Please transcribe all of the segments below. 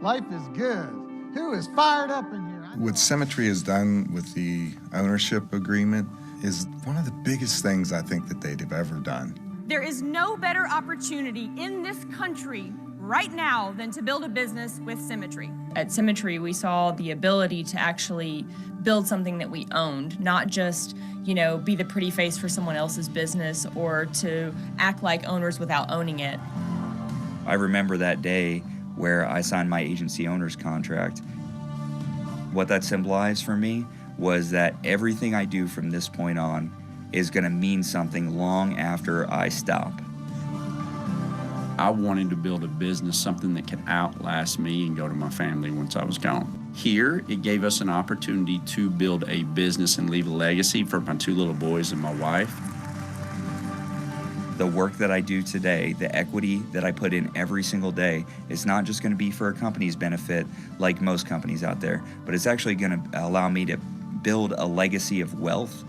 Life is good. Who is fired up in here? What Symmetry has done with the ownership agreement is one of the biggest things I think that they've ever done. There is no better opportunity in this country right now than to build a business with Symmetry. At Symmetry, we saw the ability to actually build something that we owned, not just, be the pretty face for someone else's business or to act like owners without owning it. I remember that day where I signed my agency owner's contract. What that symbolized for me was that everything I do from this point on is going to mean something long after I stop. I wanted to build a business, something that could outlast me and go to my family once I was gone. Here, it gave us an opportunity to build a business and leave a legacy for my 2 little boys and my wife. The work that I do today, the equity that I put in every single day, is not just going to be for a company's benefit like most companies out there, but it's actually going to allow me to build a legacy of wealth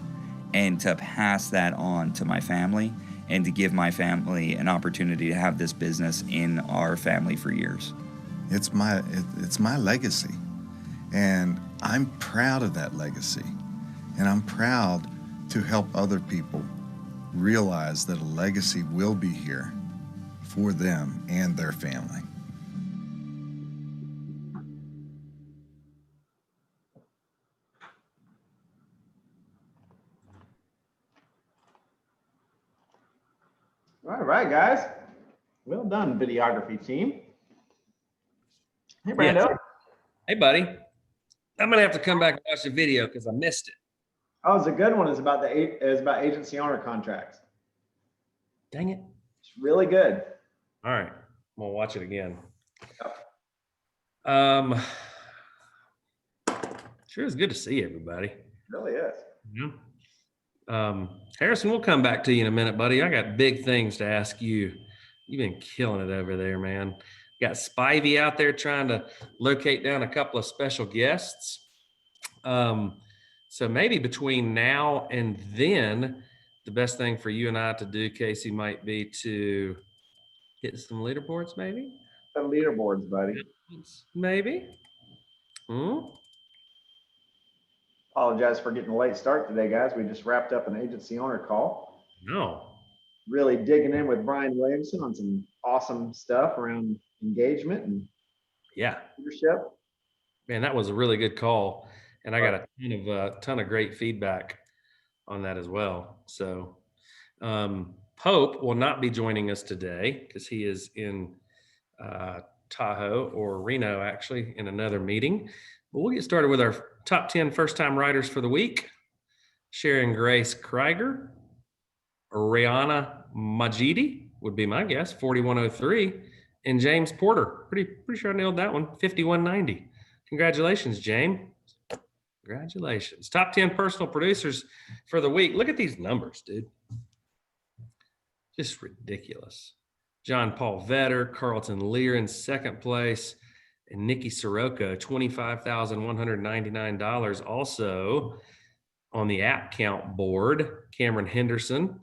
and to pass that on to my family and to give my family an opportunity to have this business in our family for years. It's my legacy, and I'm proud of that legacy, and I'm proud to help other people realize that a legacy will be here for them and their family. All right, guys. Well done, videography team. Hey, Brando. Yes. Hey, buddy. I'm gonna have to come back and watch the video because I missed it. Oh, it's a good one. It's about agency owner contracts. Dang it. It's really good. All right, I'm gonna watch it again. Sure is good to see everybody. It really is. Yeah. Harrison, we'll come back to you in a minute, buddy. I got big things to ask you. You've been killing it over there, man. Got Spivey out there trying to locate down a couple of special guests. So maybe between now and then, the best thing for you and I to do, Casey, might be to hit some leaderboards, maybe? Some leaderboards, buddy. Maybe. Apologize for getting a late start today, guys. We just wrapped up an agency owner call. No. Really digging in with Brian Williamson on some awesome stuff around engagement and leadership. Man, that was a really good call. And I got a ton of great feedback on that as well. So Pope will not be joining us today because he is in Tahoe or Reno, actually, in another meeting. But we'll get started with our top 10 first-time writers for the week. Sharon Grace Krieger, Rihanna Majidi would be my guess, 4103, and James Porter. Pretty sure I nailed that one, 5190. Congratulations, James. Congratulations. Top 10 personal producers for the week. Look at these numbers, dude. Just ridiculous. John Paul Vetter, Carlton Lear in second place, and Nikki Sirocco, $25,199. Also on the app count board, Cameron Henderson,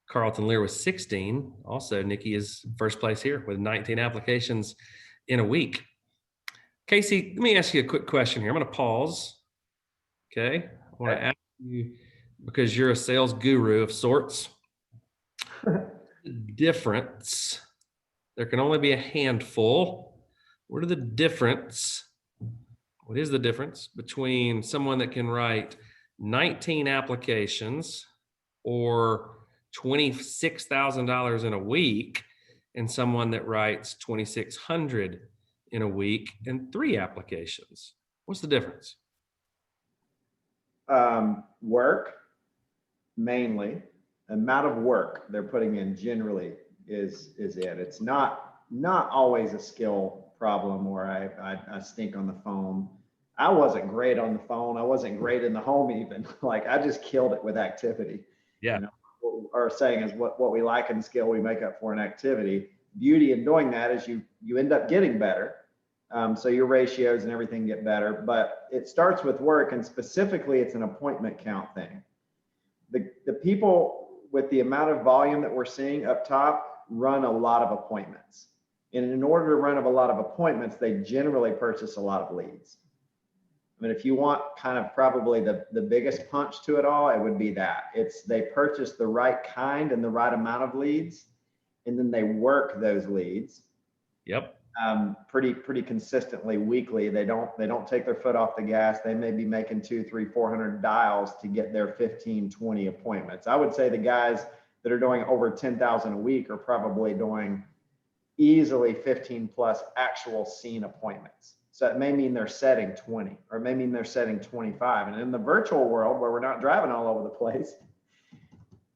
Carlton Lear with 16. Also, Nikki is first place here with 19 applications in a week. Casey, let me ask you a quick question here. I'm going to pause. Okay. I want to ask you, because you're a sales guru of sorts, difference. There can only be a handful. What is the difference between someone that can write 19 applications or $26,000 in a week and someone that writes 2,600 in a week and 3 applications? What's the difference? Work, mainly. Amount of work they're putting in generally is it. It's not always a skill problem or I stink on the phone. I wasn't great on the phone. I wasn't great in the home even. Like I just killed it with activity. Yeah. You know, what our saying is what we like in skill, we make up for in activity. Beauty in doing that is you end up getting better. So your ratios and everything get better, but it starts with work, and specifically it's an appointment count thing. The people with the amount of volume that we're seeing up top run a lot of appointments. And in order to run a lot of appointments, they generally purchase a lot of leads. I mean, if you want kind of probably the biggest punch to it all, it would be that. They purchase the right kind and the right amount of leads, and then they work those leads. Yep. Pretty consistently weekly. They don't take their foot off the gas. They may be making 200, 300, 400 dials to get their 15, 20 appointments. I would say the guys that are doing over 10,000 a week are probably doing easily 15 plus actual seen appointments. So it may mean they're setting 20, or it may mean they're setting 25. And in the virtual world where we're not driving all over the place,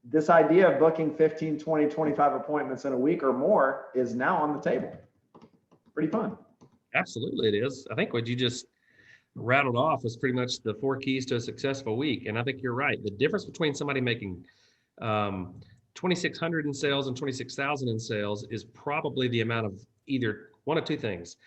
this idea of booking 15, 20, 25 appointments in a week or more is now on the table. Pretty fun. Absolutely, it is. I think what you just rattled off was pretty much the 4 keys to a successful week. And I think you're right. The difference between somebody making 2,600 in sales and 26,000 in sales is probably the amount of either one of two things: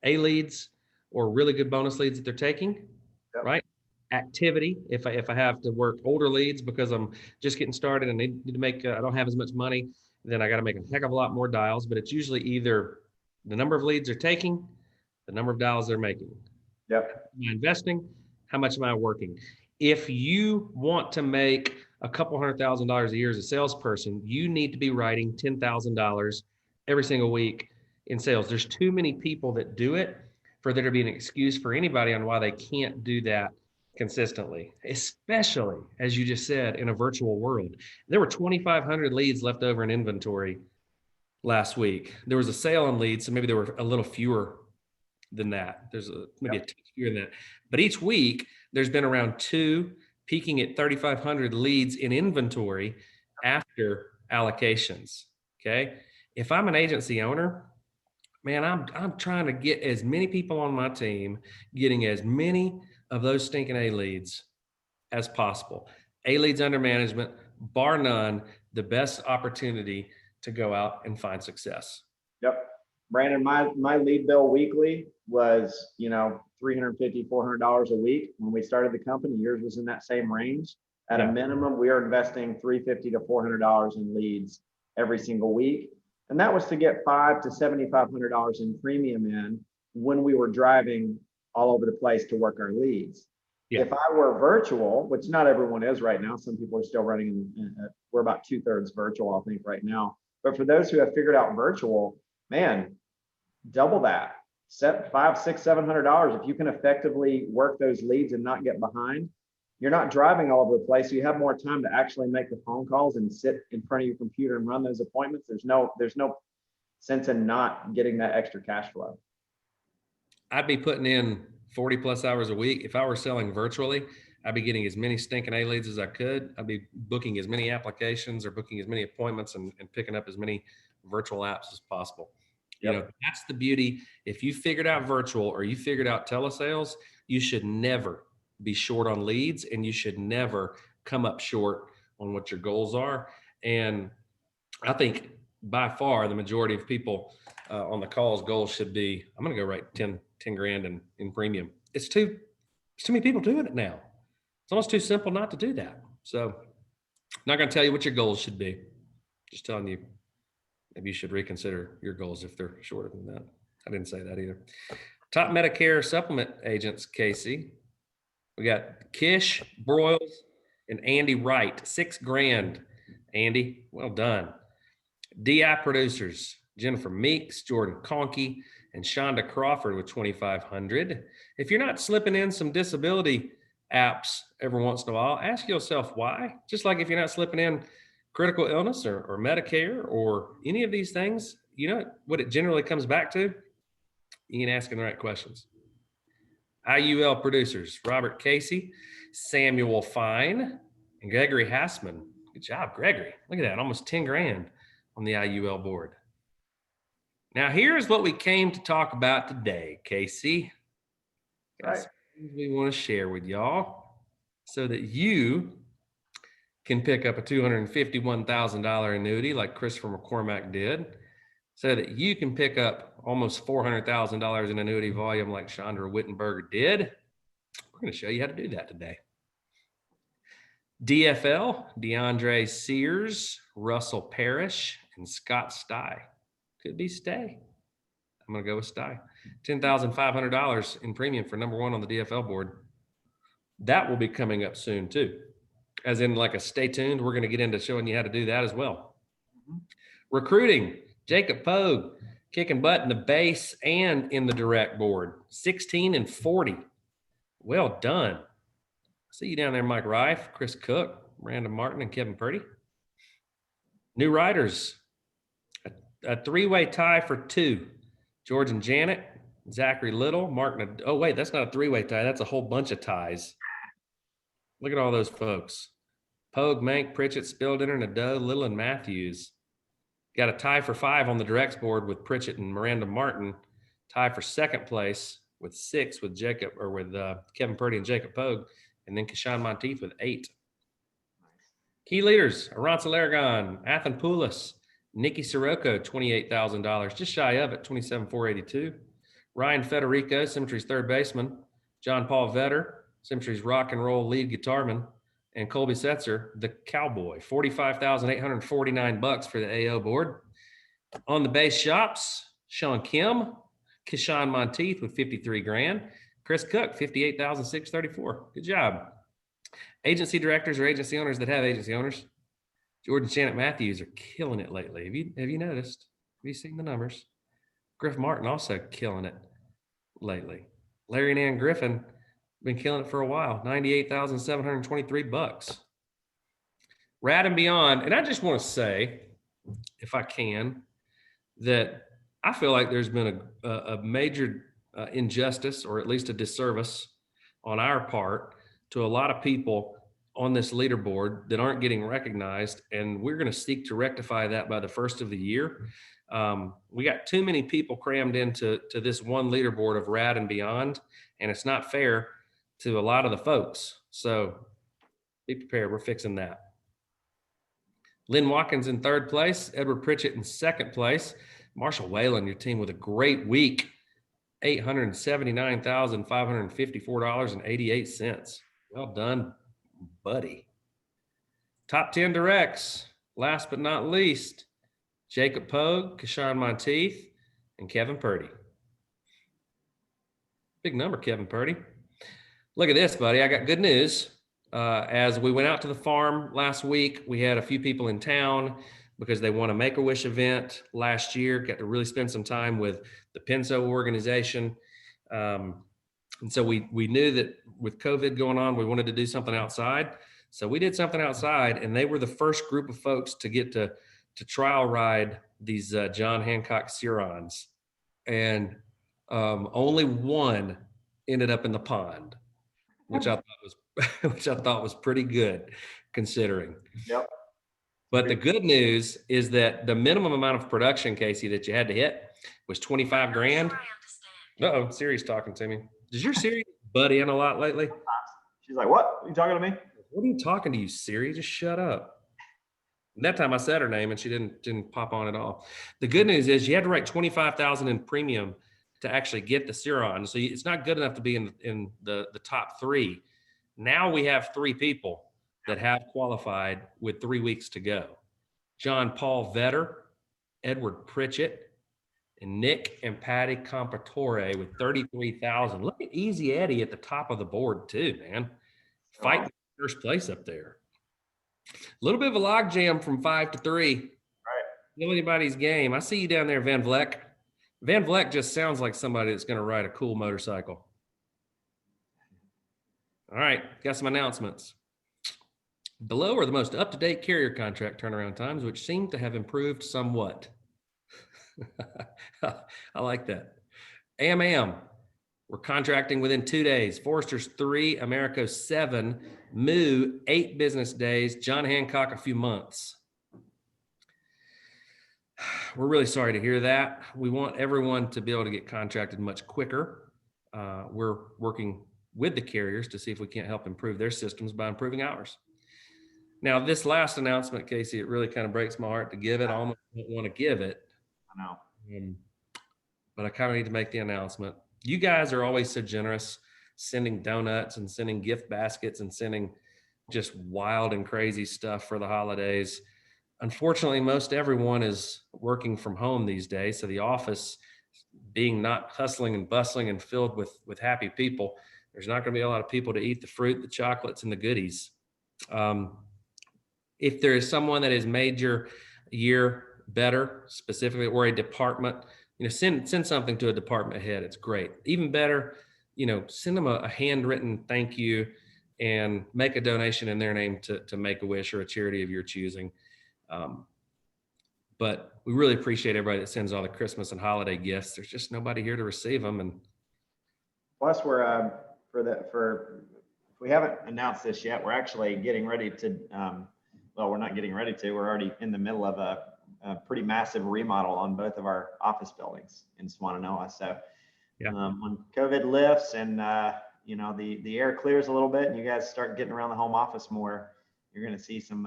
A leads or really good bonus leads that they're taking, Yep. right? Activity. If I have to work older leads because I'm just getting started and need to make, I don't have as much money, then I got to make a heck of a lot more dials. But it's usually either the number of leads they're taking, the number of dials they're making. Yep. Am I investing? How much am I working? If you want to make a couple $100,000 a year as a salesperson, you need to be writing $10,000 every single week in sales. There's too many people that do it for there to be an excuse for anybody on why they can't do that consistently, especially, as you just said, in a virtual world. There were 2,500 leads left over in inventory last week. There was a sale on leads, so maybe there were a little fewer than that. There's maybe a touch fewer than that. But each week, there's been around 2, peaking at 3,500 leads in inventory after allocations. Okay. If I'm an agency owner, man, I'm trying to get as many people on my team, getting as many of those stinking A leads as possible. A leads under management, bar none, the best opportunity to go out and find success. Yep. Brandon, my lead bill weekly was, $350, $400 a week. When we started the company, yours was in that same range. At a minimum, we are investing $350 to $400 in leads every single week. And that was to get $500 to $7,500 in premium in when we were driving all over the place to work our leads. Yeah. If I were virtual, which not everyone is right now, some people are still running, we're about 2/3 virtual, I think, right now. But for those who have figured out virtual, man, double that. Set $500, $600, $700. If you can effectively work those leads and not get behind, you're not driving all over the place. So you have more time to actually make the phone calls and sit in front of your computer and run those appointments. There's no sense in not getting that extra cash flow. I'd be putting in 40 plus hours a week. If I were selling virtually, I'd be getting as many stinking A leads as I could. I'd be booking as many applications or booking as many appointments and picking up as many virtual apps as possible. Yep. That's the beauty. If you figured out virtual or you figured out telesales, you should never be short on leads, and you should never come up short on what your goals are. And I think by far the majority of people on the calls goals should be, I'm going to go write 10 grand in premium. It's too many people doing it now. It's almost too simple not to do that. So I'm not going to tell you what your goals should be. Just telling you, maybe you should reconsider your goals if they're shorter than that. I didn't say that either. Top Medicare supplement agents, Casey. We got Kish Broyles and Andy Wright, $6 grand. Andy, well done. DI producers, Jennifer Meeks, Jordan Conkey, and Shonda Crawford with 2,500. If you're not slipping in some disability apps every once in a while, ask yourself why. Just like if you're not slipping in critical illness or Medicare or any of these things, you know what it generally comes back to? You ain't asking the right questions. IUL producers, Robert Casey, Samuel Fine, and Gregory Hassman. Good job, Gregory. Look at that, almost 10 grand on the IUL board. Now, here's what we came to talk about today, Casey. Right. We want to share with y'all so that you can pick up a $251,000 annuity like Christopher McCormack did, so that you can pick up almost $400,000 in annuity volume like Chandra Wittenberger did. We're going to show you how to do that today. DFL, DeAndre Sears, Russell Parrish, and Scott Stye. Could be Stay. I'm going to go with Sty. $10,500 in premium for number one on the DFL board. That will be coming up soon too. As in like a stay tuned. We're going to get into showing you how to do that as well. Recruiting, Jacob Pogue, kicking butt in the base and in the direct board, 16 and 40. Well done. See you down there, Mike Reif, Chris Cook, Miranda Martin, and Kevin Purdy. New writers, a three-way tie for two. George and Janet, Zachary Little, Mark. Oh, wait, that's not a three-way tie. That's a whole bunch of ties. Look at all those folks. Pogue, Mank, Pritchett, Spildiner, Nadeau, Little, and Matthews. Got a tie for 5 on the directs board with Pritchett and Miranda Martin. Tie for second place with 6 with Jacob or with Kevin Purdy and Jacob Pogue, and then Keshawn Monteith with 8. Key leaders: Aranza Laragon, Athan Poulos, Nikki Sirocco, $28,000, just shy of it, $27,482. Ryan Federico, Symmetry's third baseman. John Paul Vetter, Symmetry's rock and roll lead guitarman. And Colby Setzer, the cowboy, $45,849 for the AO board. On the base shops, Sean Kim, Keshawn Monteith with 53 grand. Chris Cook, 58,634. Good job. Agency directors or agency owners that have agency owners. Jordan Shannon Matthews are killing it lately. Have you noticed? Have you seen the numbers? Griff Martin also killing it lately. Larry and Ann Griffin been killing it for a while. $98,723. Rad and Beyond. And I just want to say, if I can, that I feel like there's been a major injustice, or at least a disservice on our part to a lot of people on this leaderboard that aren't getting recognized. And we're going to seek to rectify that by the first of the year. We got too many people crammed into this one leaderboard of Rad and Beyond, and it's not fair to a lot of the folks. So be prepared. We're fixing that. Lynn Watkins in third place, Edward Pritchett in second place. Marshall Whalen, your team with a great week, $879,554.88. Well done, buddy. Top 10 directs, last but not least, Jacob Pogue, Keshawn Monteith, and Kevin Purdy. Big number, Kevin Purdy. Look at this, buddy. I got good news. As we went out to the farm last week, we had a few people in town because they won a Make-A-Wish event last year, got to really spend some time with the Penso organization. And so we knew that with COVID going on, we wanted to do something outside. So we did something outside, and they were the first group of folks to get to trial ride these John Hancock Surons. And only one ended up in the pond, which I thought was pretty good considering. Yep. But the good news is that the minimum amount of production, Casey, that you had to hit was 25 grand. Uh-oh, Siri's talking to me. Does your Siri butt in a lot lately? She's like, what? Are you talking to me? What are you talking to you, Siri? Just shut up. And that time I said her name and she didn't pop on at all. The good news is you had to write 25,000 in premium to actually get the Suron. So it's not good enough to be in the top 3. Now we have 3 people that have qualified with 3 weeks to go. John Paul Vetter, Edward Pritchett, and Nick and Patty Compatore with 33,000. Look at Easy Eddie at the top of the board too, man. Fighting first place up there. A little bit of a log jam from 5 to 3. Right. Know anybody's game. I see you down there, Van Vleck. Van Vleck just sounds like somebody that's going to ride a cool motorcycle. All right, got some announcements. Below are the most up-to-date carrier contract turnaround times, which seem to have improved somewhat. I like that. AMAM, we're contracting within 2 days. Forrester's 3, Americo 7, Moo 8 business days, John Hancock a few months. We're really sorry to hear that. We want everyone to be able to get contracted much quicker. We're working with the carriers to see if we can't help improve their systems by improving ours. Now, this last announcement, Casey, it really kind of breaks my heart to give it. I almost don't want to give it. I know. But I kind of need to make the announcement. You guys are always so generous, sending donuts and sending gift baskets and sending just wild and crazy stuff for the holidays. Unfortunately, most everyone is working from home these days, so the office being not hustling and bustling and filled with happy people, there's not going to be a lot of people to eat the fruit, the chocolates, and the goodies. If there is someone that has made your year better, specifically, or a department, send something to a department head. It's great. Even better, send them a handwritten thank you and make a donation in their name to Make-A-Wish or a charity of your choosing. But we really appreciate everybody that sends all the Christmas and holiday gifts. There's just nobody here to receive them. And plus, we're if we haven't announced this yet, we're actually getting ready to. Well, we're not getting ready to. We're already in the middle of a pretty massive remodel on both of our office buildings in Swannanoa. So, when COVID lifts and the air clears a little bit, and you guys start getting around the home office more, you're going to see some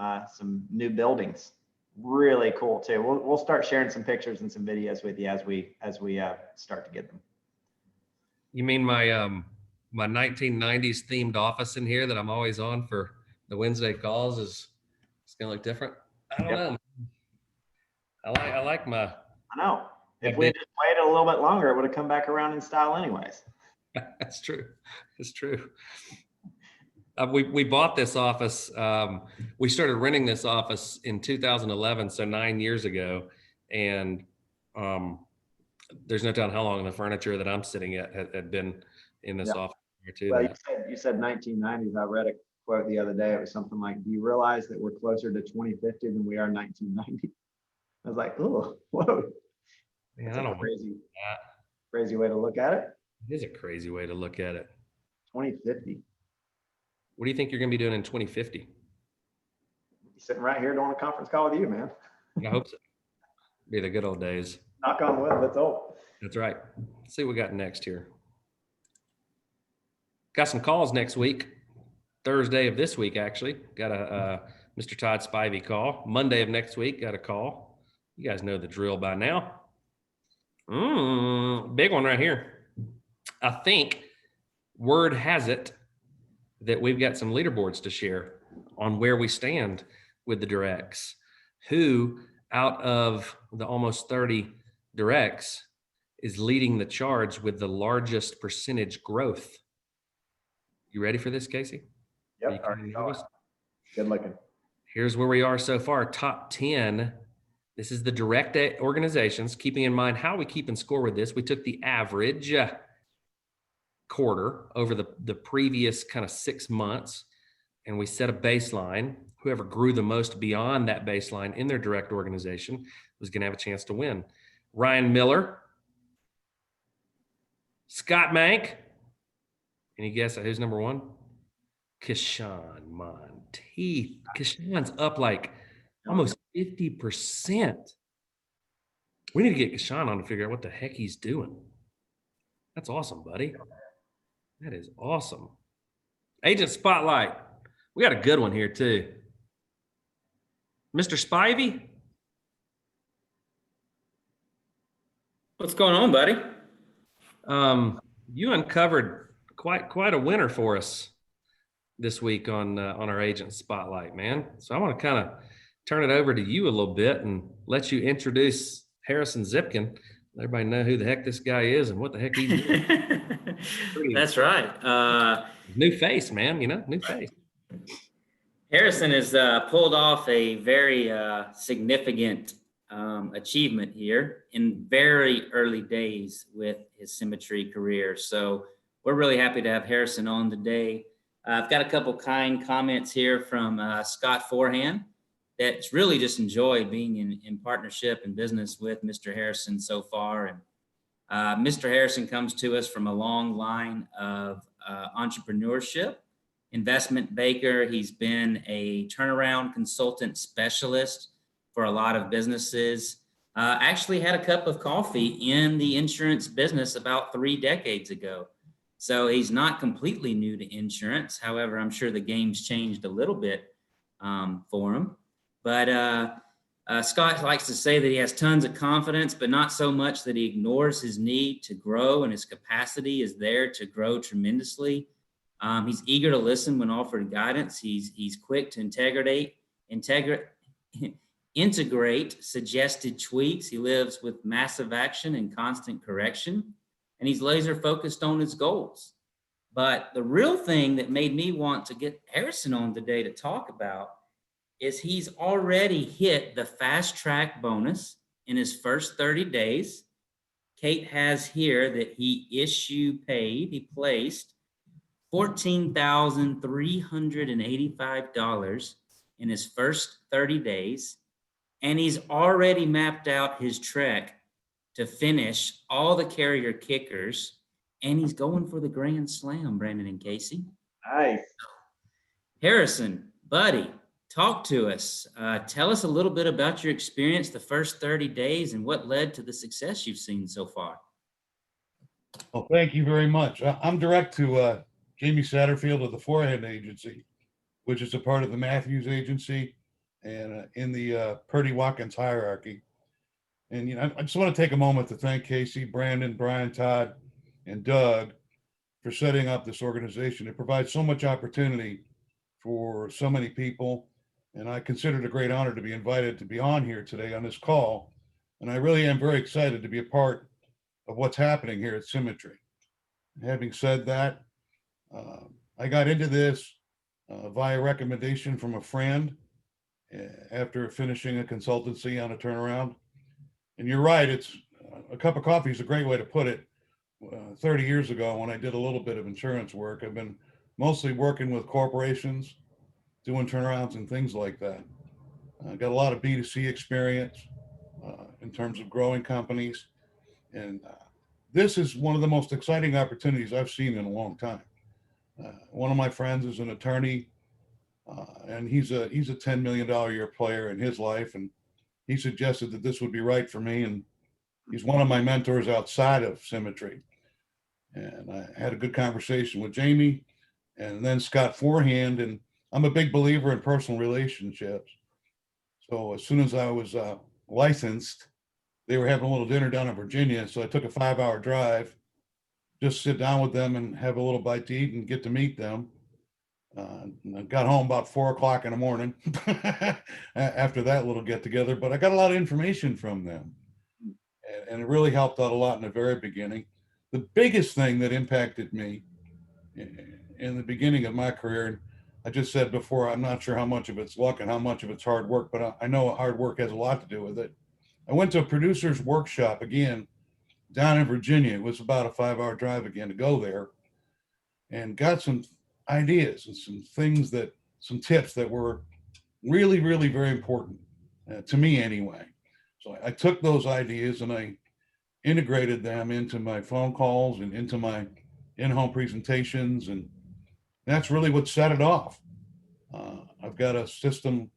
new buildings. Really cool too. We'll start sharing some pictures and some videos with you as we start to get them. You mean my my 1990s themed office in here that I'm always on for the Wednesday calls is it's gonna look different? I don't know. I like my. I know. If we had just waited a little bit longer, it would have come back around in style anyways. That's true. It's true. We bought this office. We started renting this office in 2011, so 9 years ago. And there's no telling how long the furniture that I'm sitting at had been in this office. Well, you said 1990s. I read a quote the other day. It was something like, "Do you realize that we're closer to 2050 than we are 1990?" I was like, "Oh, whoa!" Man, That's a crazy way to look at it. It is a crazy way to look at it. 2050. What do you think you're going to be doing in 2050? Sitting right here doing a conference call with you, man. I hope so. Be the good old days. Knock on wood. Let's hope. That's right. Let's see what we got next here. Got some calls next week. Thursday of this week, actually. Got a Mr. Todd Spivey call. Monday of next week, got a call. You guys know the drill by now. Big one right here. I think word has it that we've got some leaderboards to share on where we stand with the directs. Who out of the almost 30 directs is leading the charge with the largest percentage growth? You ready for this, Casey? Yep. Good looking. Here's where we are so far. Top 10. This is the direct organizations. Keeping in mind how we keep and score with this, we took the average quarter over the previous kind of 6 months, and we set a baseline. Whoever grew the most beyond that baseline in their direct organization was going to have a chance to win. Ryan Miller, Scott Mank. Any guess at who's number one? Kishan Monteith. Kishan's up like almost 50%. We need to get Kishan on to figure out what the heck he's doing. That's awesome, buddy. That is awesome. Agent Spotlight. We got a good one here too. Mr. Spivey. What's going on, buddy? You uncovered quite a winner for us this week on our Agent Spotlight, man. So I want to kind of turn it over to you a little bit and let you introduce Harrison Zipkin. Let everybody know who the heck this guy is and what the heck he's doing. That's right. New face, man, new face. Harrison has pulled off a very significant achievement here in very early days with his Symmetry career. So we're really happy to have Harrison on today. I've got a couple kind comments here from Scott Forehand that's really just enjoyed being in partnership and business with Mr. Harrison so far. And Mr. Harrison comes to us from a long line of entrepreneurship, investment banker. He's been a turnaround consultant specialist for a lot of businesses. Actually had a cup of coffee in the insurance business about 3 decades ago. So he's not completely new to insurance. However, I'm sure the game's changed a little bit for him. But Scott likes to say that he has tons of confidence, but not so much that he ignores his need to grow, and his capacity is there to grow tremendously. He's eager to listen when offered guidance. He's quick to integrate suggested tweaks. He lives with massive action and constant correction, and he's laser focused on his goals. But the real thing that made me want to get Harrison on today to talk about is he's already hit the fast track bonus in his first 30 days. Kate has here that he he placed $14,385 in his first 30 days. And he's already mapped out his trek to finish all the carrier kickers. And he's going for the Grand Slam, Brandon and Casey. Nice. Harrison, buddy, talk to us. Tell us a little bit about your experience the first 30 days and what led to the success you've seen so far. Well, thank you very much. I'm direct to Jamie Satterfield of the Forehead Agency, which is a part of the Matthews Agency and in the Purdy Watkins hierarchy. And, you know, I just want to take a moment to thank Casey, Brandon, Brian, Todd, and Doug for setting up this organization. It provides so much opportunity for so many people. And I consider it a great honor to be invited to be on here today on this call. And I really am very excited to be a part of what's happening here at Symmetry. Having said that, I got into this via recommendation from a friend after finishing a consultancy on a turnaround. And you're right, it's a cup of coffee is a great way to put it. 30 years ago, when I did a little bit of insurance work, I've been mostly working with corporations, doing turnarounds and things like that. I got a lot of B2C experience in terms of growing companies. And this is one of the most exciting opportunities I've seen in a long time. One of my friends is an attorney, and he's a $10 million a year player in his life. And he suggested that this would be right for me. And he's one of my mentors outside of Symmetry. And I had a good conversation with Jamie and then Scott Forehand. And I'm a big believer in personal relationships. So as soon as I was licensed, they were having a little dinner down in Virginia. So I took a 5-hour drive, just sit down with them and have a little bite to eat and get to meet them. And I got home about 4 o'clock in the morning after that little get together, but I got a lot of information from them. And it really helped out a lot in the very beginning. The biggest thing that impacted me in the beginning of my career, and I just said before, I'm not sure how much of it's luck and how much of it's hard work, but I know hard work has a lot to do with it. I went to a producer's workshop again down in Virginia. It was about a 5-hour drive again to go there, and got some ideas and some tips that were really, really very important to me anyway. So I took those ideas and I integrated them into my phone calls and into my in-home presentations. And that's really what set it off. I've got a system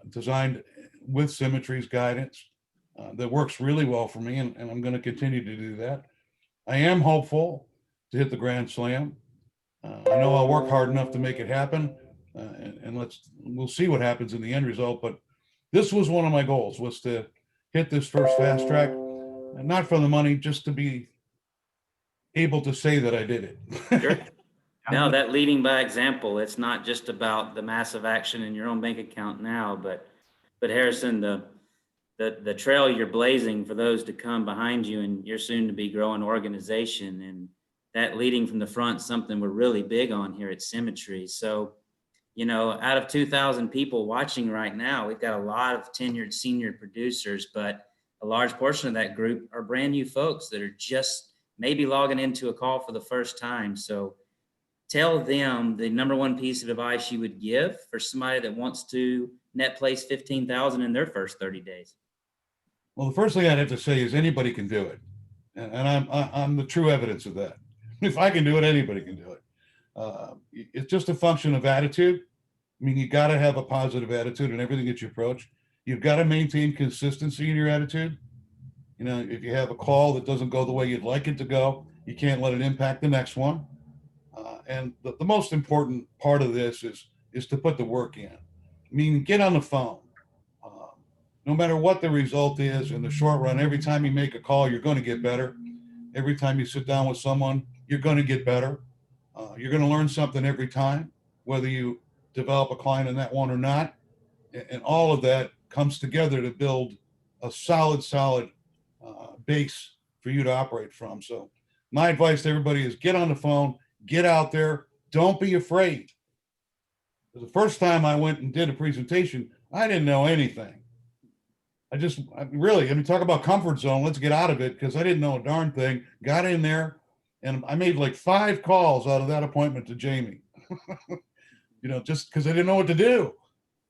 designed with Symmetry's guidance that works really well for me, and I'm going to continue to do that. I am hopeful to hit the Grand Slam. I know I'll work hard enough to make it happen, and we'll see what happens in the end result. But this was one of my goals, was to hit this first fast track, and not for the money, just to be able to say that I did it. Sure. No, that leading by example, it's not just about the massive action in your own bank account now, but Harrison, the trail you're blazing for those to come behind you and your soon to be growing organization, and that leading from the front, something we're really big on here at Symmetry. So, you know, out of 2,000 people watching right now, we've got a lot of tenured senior producers, but a large portion of that group are brand new folks that are just maybe logging into a call for the first time. So tell them the number one piece of advice you would give for somebody that wants to net place 15,000 in their first 30 days. Well, the first thing I'd have to say is anybody can do it. And I'm the true evidence of that. If I can do it, anybody can do it. It's just a function of attitude. I mean, you got to have a positive attitude in everything that you approach. You've got to maintain consistency in your attitude. You know, if you have a call that doesn't go the way you'd like it to go, you can't let it impact the next one. And the most important part of this is to put the work in. I mean, get on the phone. No matter what the result is in the short run, every time you make a call, you're going to get better. Every time you sit down with someone, you're going to get better. You're going to learn something every time, whether you develop a client in that one or not. And all of that comes together to build a solid base for you to operate from. So my advice to everybody is get on the phone, get out there, don't be afraid. The first time I went and did a presentation, I didn't know anything. Talk about comfort zone. Let's get out of it, because I didn't know a darn thing. Got in there and I made like 5 calls out of that appointment to Jamie, just because I didn't know what to do.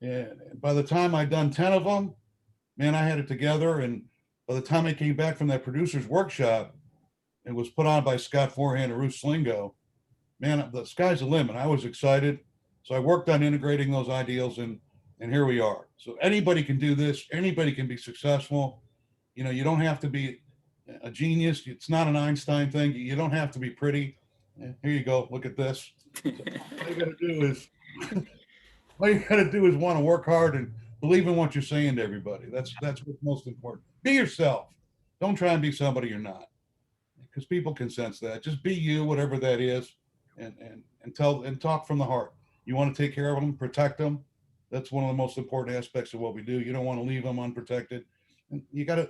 And by the time I'd done 10 of them, man, I had it together. And by the time I came back from that producer's workshop, it was put on by Scott Forehand and Ruth Slingo. Man, the sky's the limit. I was excited. So I worked on integrating those ideals, and here we are. So anybody can do this. Anybody can be successful. You don't have to be a genius. It's not an Einstein thing. You don't have to be pretty. Here you go. Look at this. So all you got to do is want to work hard and believe in what you're saying to everybody. That's what's most important. Be yourself. Don't try and be somebody you're not, because people can sense that. Just be you, whatever that is, and talk from the heart. You want to take care of them, protect them. That's one of the most important aspects of what we do. You don't want to leave them unprotected. And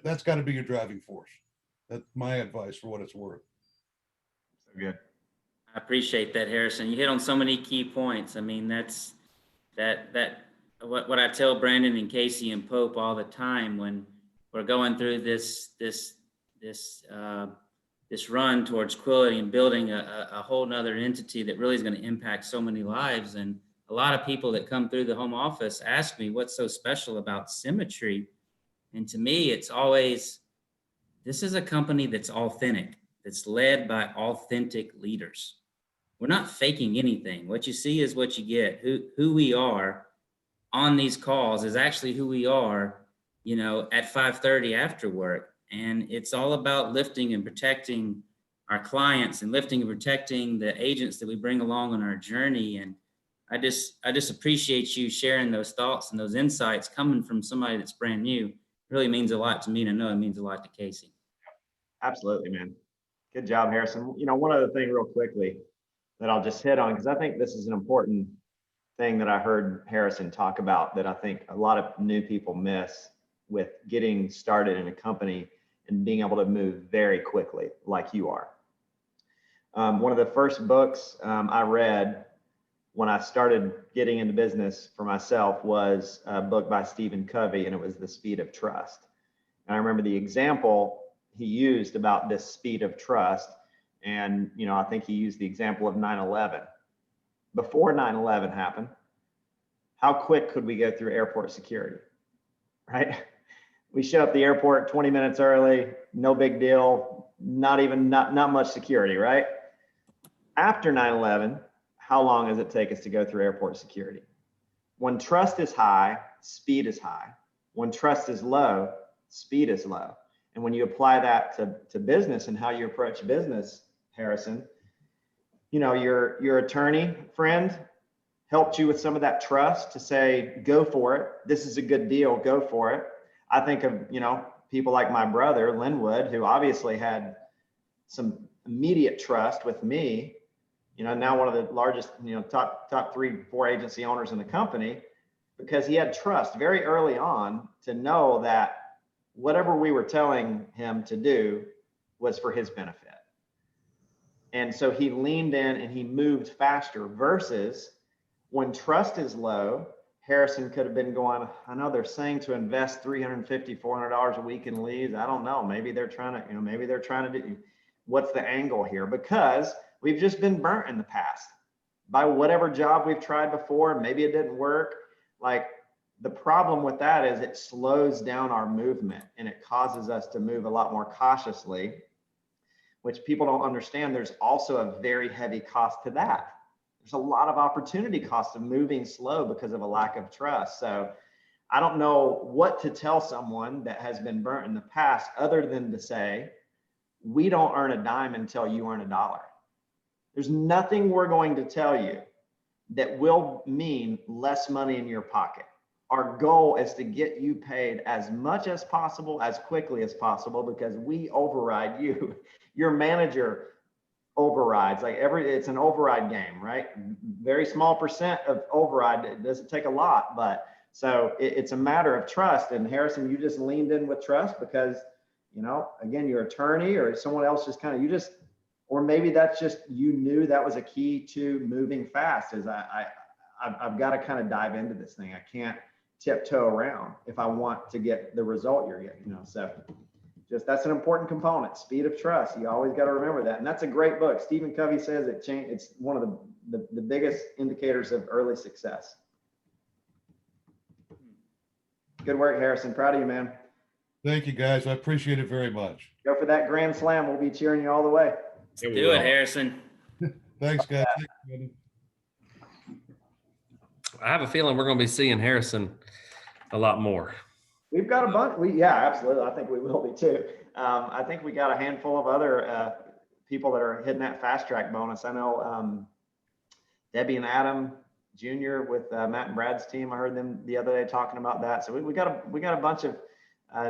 that's got to be your driving force. That's my advice for what it's worth. So good. I appreciate that, Harrison. You hit on so many key points. I mean, that's what I tell Brandon and Casey and Pope all the time when we're going through this run towards Quility and building a whole nother entity that really is going to impact so many lives. And a lot of people that come through the home office ask me what's so special about Symmetry. And to me, it's always, this is a company that's authentic, that's led by authentic leaders. We're not faking anything. What you see is what you get. Who we are on these calls is actually who we are, at 5:30 after work. And it's all about lifting and protecting our clients and lifting and protecting the agents that we bring along on our journey. And I just appreciate you sharing those thoughts and those insights coming from somebody that's brand new. It really means a lot to me, and I know it means a lot to Casey. Absolutely, man. Good job, Harrison. One other thing real quickly that I'll just hit on, because I think this is an important thing that I heard Harrison talk about that I think a lot of new people miss with getting started in a company and being able to move very quickly like you are. One of the first books I read when I started getting into business for myself was a book by Stephen Covey, and it was The Speed of Trust. And I remember the example he used about this speed of trust. And, I think he used the example of 9/11. Before 9/11 happened, how quick could we go through airport security, right? We show up at the airport 20 minutes early, no big deal, not much security, right? After 9/11, how long does it take us to go through airport security? When trust is high, speed is high. When trust is low, speed is low. And when you apply that to business and how you approach business, Harrison, your attorney friend helped you with some of that trust to say, go for it. This is a good deal. Go for it. I think of, people like my brother, Linwood, who obviously had some immediate trust with me, now one of the largest, top 3-4 agency owners in the company, because he had trust very early on to know that whatever we were telling him to do was for his benefit. And so he leaned in and he moved faster, versus when trust is low, Harrison could have been going, I know they're saying to invest $350, $400 a week in leads. I don't know. Maybe they're trying to, do, what's the angle here? Because we've just been burnt in the past by whatever job we've tried before. Maybe it didn't work. Like, the problem with that is it slows down our movement and it causes us to move a lot more cautiously, which people don't understand. There's also a very heavy cost to that. There's a lot of opportunity cost of moving slow because of a lack of trust. So I don't know what to tell someone that has been burnt in the past other than to say, we don't earn a dime until you earn $1. There's nothing we're going to tell you that will mean less money in your pocket. Our goal is to get you paid as much as possible, as quickly as possible, because we override you. Your manager overrides, it's an override game, right? Very small percent of override. It doesn't take a lot, but So it's a matter of trust. And Harrison, you just leaned in with trust because, you know, again, your attorney or someone else just kind of, or maybe that's just, you knew that was a key to moving fast, is I've got to kind of dive into this thing. I can't tiptoe around if I want to get the result you're getting, you know. So just, that's an important component, speed of trust. You always got to remember that. And that's a great book. Stephen Covey says it's one of the biggest indicators of early success. Good work, Harrison. Proud of you, man. Thank you, guys. I appreciate it very much. Go for that grand slam. We'll be cheering you all the way. Do it, Harrison. Thanks, guys. Thanks, buddy. I have a feeling we're going to be seeing Harrison a lot more. We've got a bunch. Yeah, absolutely. I think we will be too. I think we got a handful of other people that are hitting that fast track bonus. I know Debbie and Adam Jr. with Matt and Brad's team. I heard them the other day talking about that. So we got a bunch of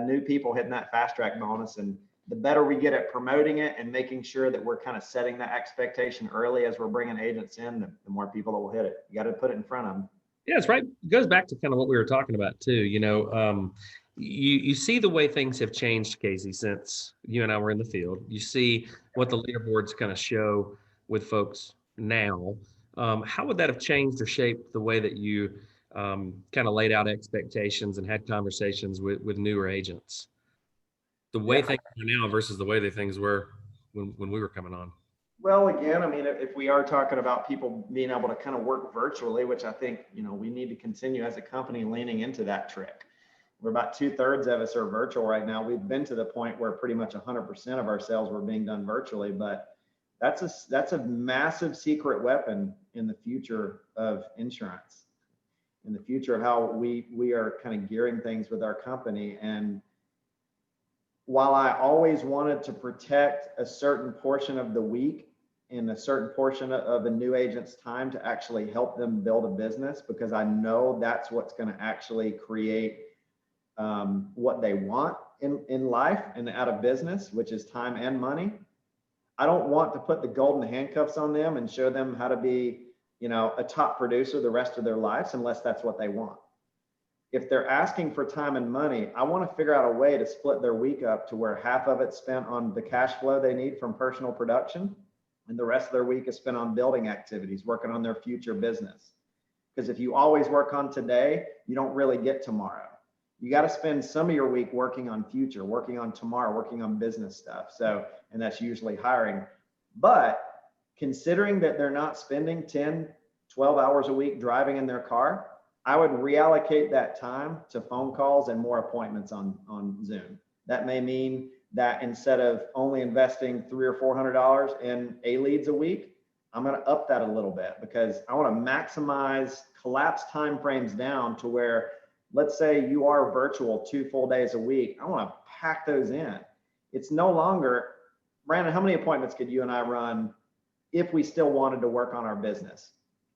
new people hitting that fast track bonus. And the better we get at promoting it and making sure that we're kind of setting that expectation early as we're bringing agents in, the more people that will hit it. You got to put it in front of them. Yeah, it's right. It goes back to kind of what we were talking about too. You know, you see the way things have changed, Casey, since you and I were in the field. You see what the leaderboards kind of show with folks now. How would that have changed or shaped the way that you kind of laid out expectations and had conversations with newer agents? The way things are now versus the way things were when we were coming on. Well, again, I mean, if we are talking about people being able to kind of work virtually, which I think, you know, we need to continue as a company leaning into that trick. We're about 2/3 of us are virtual right now. We've been to the point where pretty much 100% of our sales were being done virtually, but that's a massive secret weapon in the future of insurance, in the future of how we are kind of gearing things with our company. And while I always wanted to protect a certain portion of the week and a certain portion of a new agent's time to actually help them build a business, because I know that's what's going to actually create what they want in life and out of business, which is time and money. I don't want to put the golden handcuffs on them and show them how to be, you know, a top producer the rest of their lives, unless that's what they want. If they're asking for time and money, I want to figure out a way to split their week up to where half of it's spent on the cash flow they need from personal production, and the rest of their week is spent on building activities, working on their future business. Because if you always work on today, you don't really get tomorrow. You got to spend some of your week working on future, working on tomorrow, working on business stuff. So, and that's usually hiring. But considering that they're not spending 10, 12 hours a week driving in their car, I would reallocate that time to phone calls and more appointments on Zoom. That may mean that instead of only investing $300 or $400 in leads a week, I'm going to up that a little bit, because I want to maximize, collapse timeframes down to where, let's say you are virtual 2 full days a week. I want to pack those in. It's no longer, Brandon, how many appointments could you and I run if we still wanted to work on our business?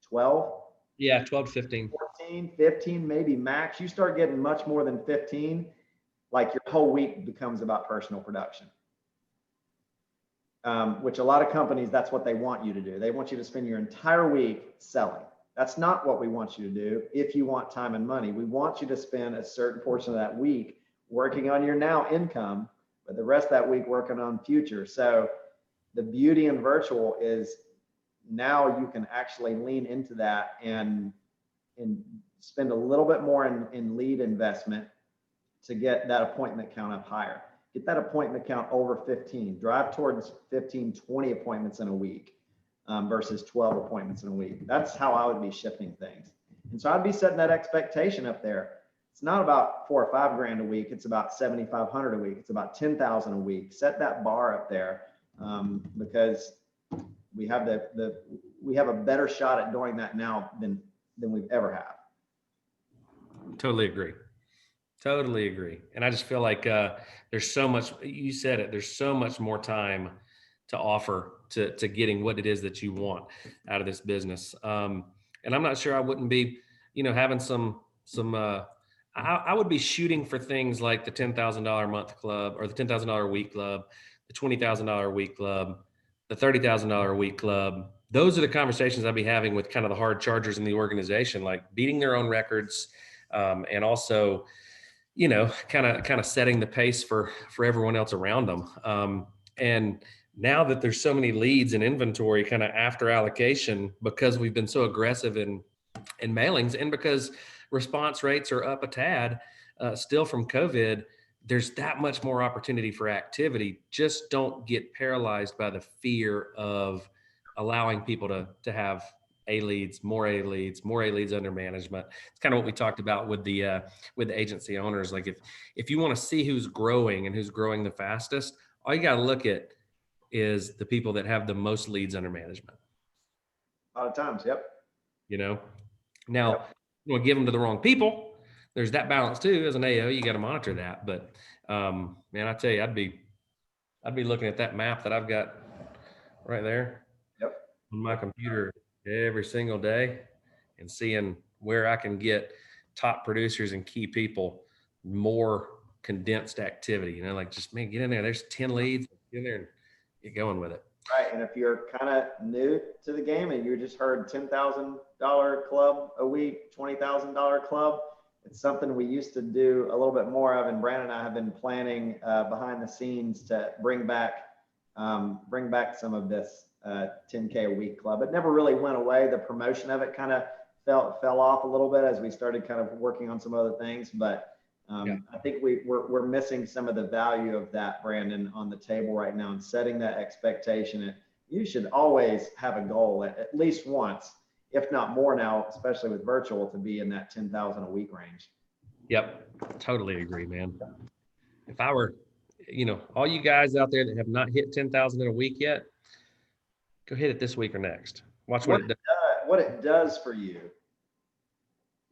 12? Yeah, 12 to 15. 14, 15, maybe max. You start getting much more than 15, like your whole week becomes about personal production. Which a lot of companies, that's what they want you to do. They want you to spend your entire week selling. That's not what we want you to do. If you want time and money, we want you to spend a certain portion of that week working on your now income, but the rest of that week working on future. So the beauty in virtual is now you can actually lean into that and spend a little bit more in lead investment to get that appointment count up higher. Get that appointment count over 15. Drive towards 15, 20 appointments in a week versus 12 appointments in a week. That's how I would be shifting things. And so I'd be setting that expectation up there. It's not about $4 or $5 grand a week. It's about 7,500 a week. It's about 10,000 a week. Set that bar up there because we have we have a better shot at doing that now than we've ever had. Totally agree. Totally agree. And I just feel like there's so much, you said it, there's so much more time to offer to getting what it is that you want out of this business. And I'm not sure I wouldn't be, having some I would be shooting for things like the $10,000 a month club or the $10,000 a week club, the $20,000 a week club, the $30,000 a week club. Those are the conversations I'd be having with kind of the hard chargers in the organization, like beating their own records, and also, kind of setting the pace for everyone else around them. And now that there's so many leads and inventory kind of after allocation, because we've been so aggressive in mailings, and because response rates are up a tad still from COVID, there's that much more opportunity for activity. Just don't get paralyzed by the fear of allowing people to have A leads, more A leads, more A leads under management. It's kind of what we talked about with the agency owners. Like if you want to see who's growing and who's growing the fastest, all you got to look at is the people that have the most leads under management. A lot of times, yep. Now, Yep. you want to give them to the wrong people. There's that balance too. As an AO, you got to monitor that. But man, I tell you, I'd be looking at that map that I've got right there Yep. on my computer every single day and seeing where I can get top producers and key people more condensed activity. Like just, man, get in there. There's 10 leads. Get in there and get going with it. Right. And if you're kind of new to the game and you just heard $10,000 club a week, $20,000 club, it's something we used to do a little bit more of. And Brandon and I have been planning behind the scenes to bring back some of this 10K a week club. It never really went away. The promotion of it kind of fell off a little bit as we started kind of working on some other things. But I think we're missing some of the value of that, Brandon, on the table right now, and setting that expectation. You should always have a goal at least once, if not more now, especially with virtual, to be in that 10,000 a week range. Yep. Totally agree, man. If I were, all you guys out there that have not hit 10,000 in a week yet, go hit it this week or next. Watch what it does. What it does for you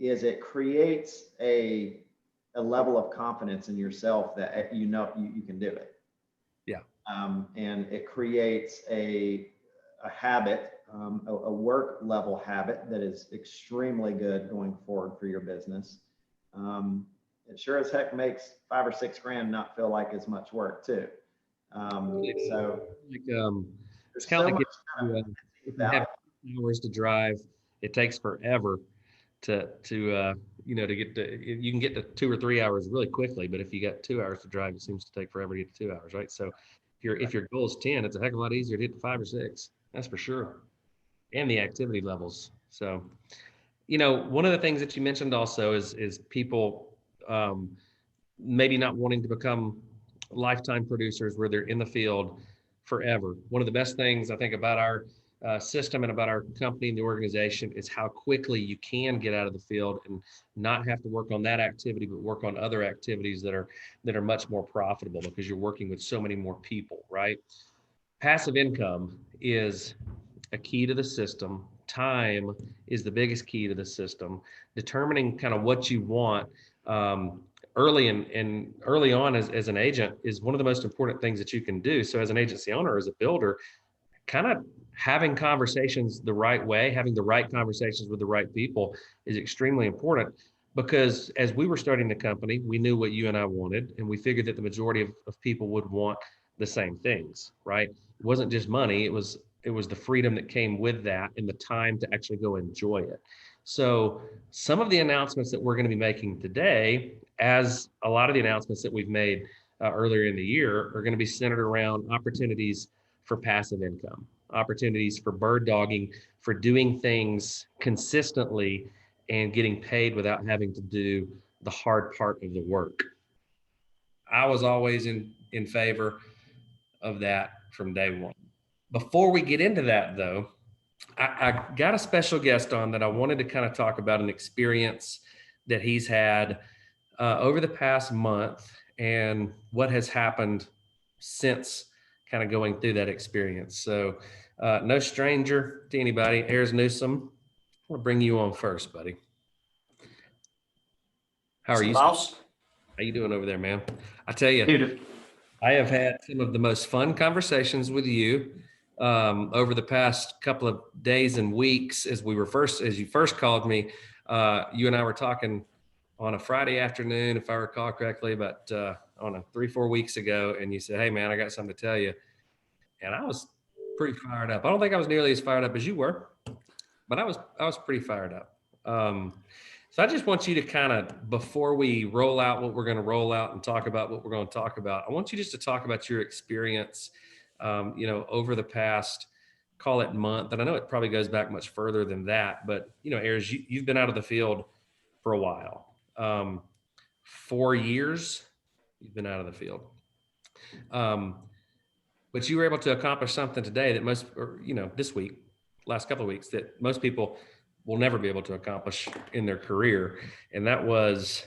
is it creates a level of confidence in yourself that you can do it. Yeah. And it creates a habit, a work level habit that is extremely good going forward for your business. It sure as heck makes $5 or $6 grand not feel like as much work too. So it's kind of like if you have hours to drive, it takes forever to get to, you can get to 2 or 3 hours really quickly, but if you got 2 hours to drive, it seems to take forever to get to 2 hours, right? So if your goal is 10, it's a heck of a lot easier to get to 5 or 6. That's for sure. And the activity levels. So, one of the things that you mentioned also is people maybe not wanting to become lifetime producers where they're in the field forever. One of the best things I think about our system and about our company and the organization is how quickly you can get out of the field and not have to work on that activity, but work on other activities that are much more profitable because you're working with so many more people, right? Passive income is a key to the system. Time is the biggest key to the system. Determining kind of what you want early on as an agent is one of the most important things that you can do. So as an agency owner, as a builder, kind of having conversations the right way, having the right conversations with the right people is extremely important, because as we were starting the company, we knew what you and I wanted, and we figured that the majority of people would want the same things, right? It wasn't just money, it was the freedom that came with that and the time to actually go enjoy it. So some of the announcements that we're going to be making today, as a lot of the announcements that we've made earlier in the year, are going to be centered around opportunities for passive income, opportunities for bird dogging, for doing things consistently and getting paid without having to do the hard part of the work. I was always in favor of that from day one. Before we get into that though, I got a special guest on that I wanted to kind of talk about an experience that he's had over the past month and what has happened since kind of going through that experience. So no stranger to anybody, Ayres Newsom. I'll bring you on first, buddy. How are you? Boss? How you doing over there, man? I tell you, Dude, I have had some of the most fun conversations with you over the past couple of days and weeks. As you first called me, you and I were talking on a Friday afternoon, if I recall correctly, about 3-4 weeks ago, and you said, "Hey, man, I got something to tell you," and I was pretty fired up. I don't think I was nearly as fired up as you were, but I was pretty fired up. So I just want you to kind of, before we roll out what we're going to roll out and talk about what we're going to talk about, I want you just to talk about your experience, over the past, call it month. And I know it probably goes back much further than that, but Ayres, you've been out of the field for a while. 4 years you've been out of the field. But you were able to accomplish something today that this week, last couple of weeks, that most people will never be able to accomplish in their career. And that was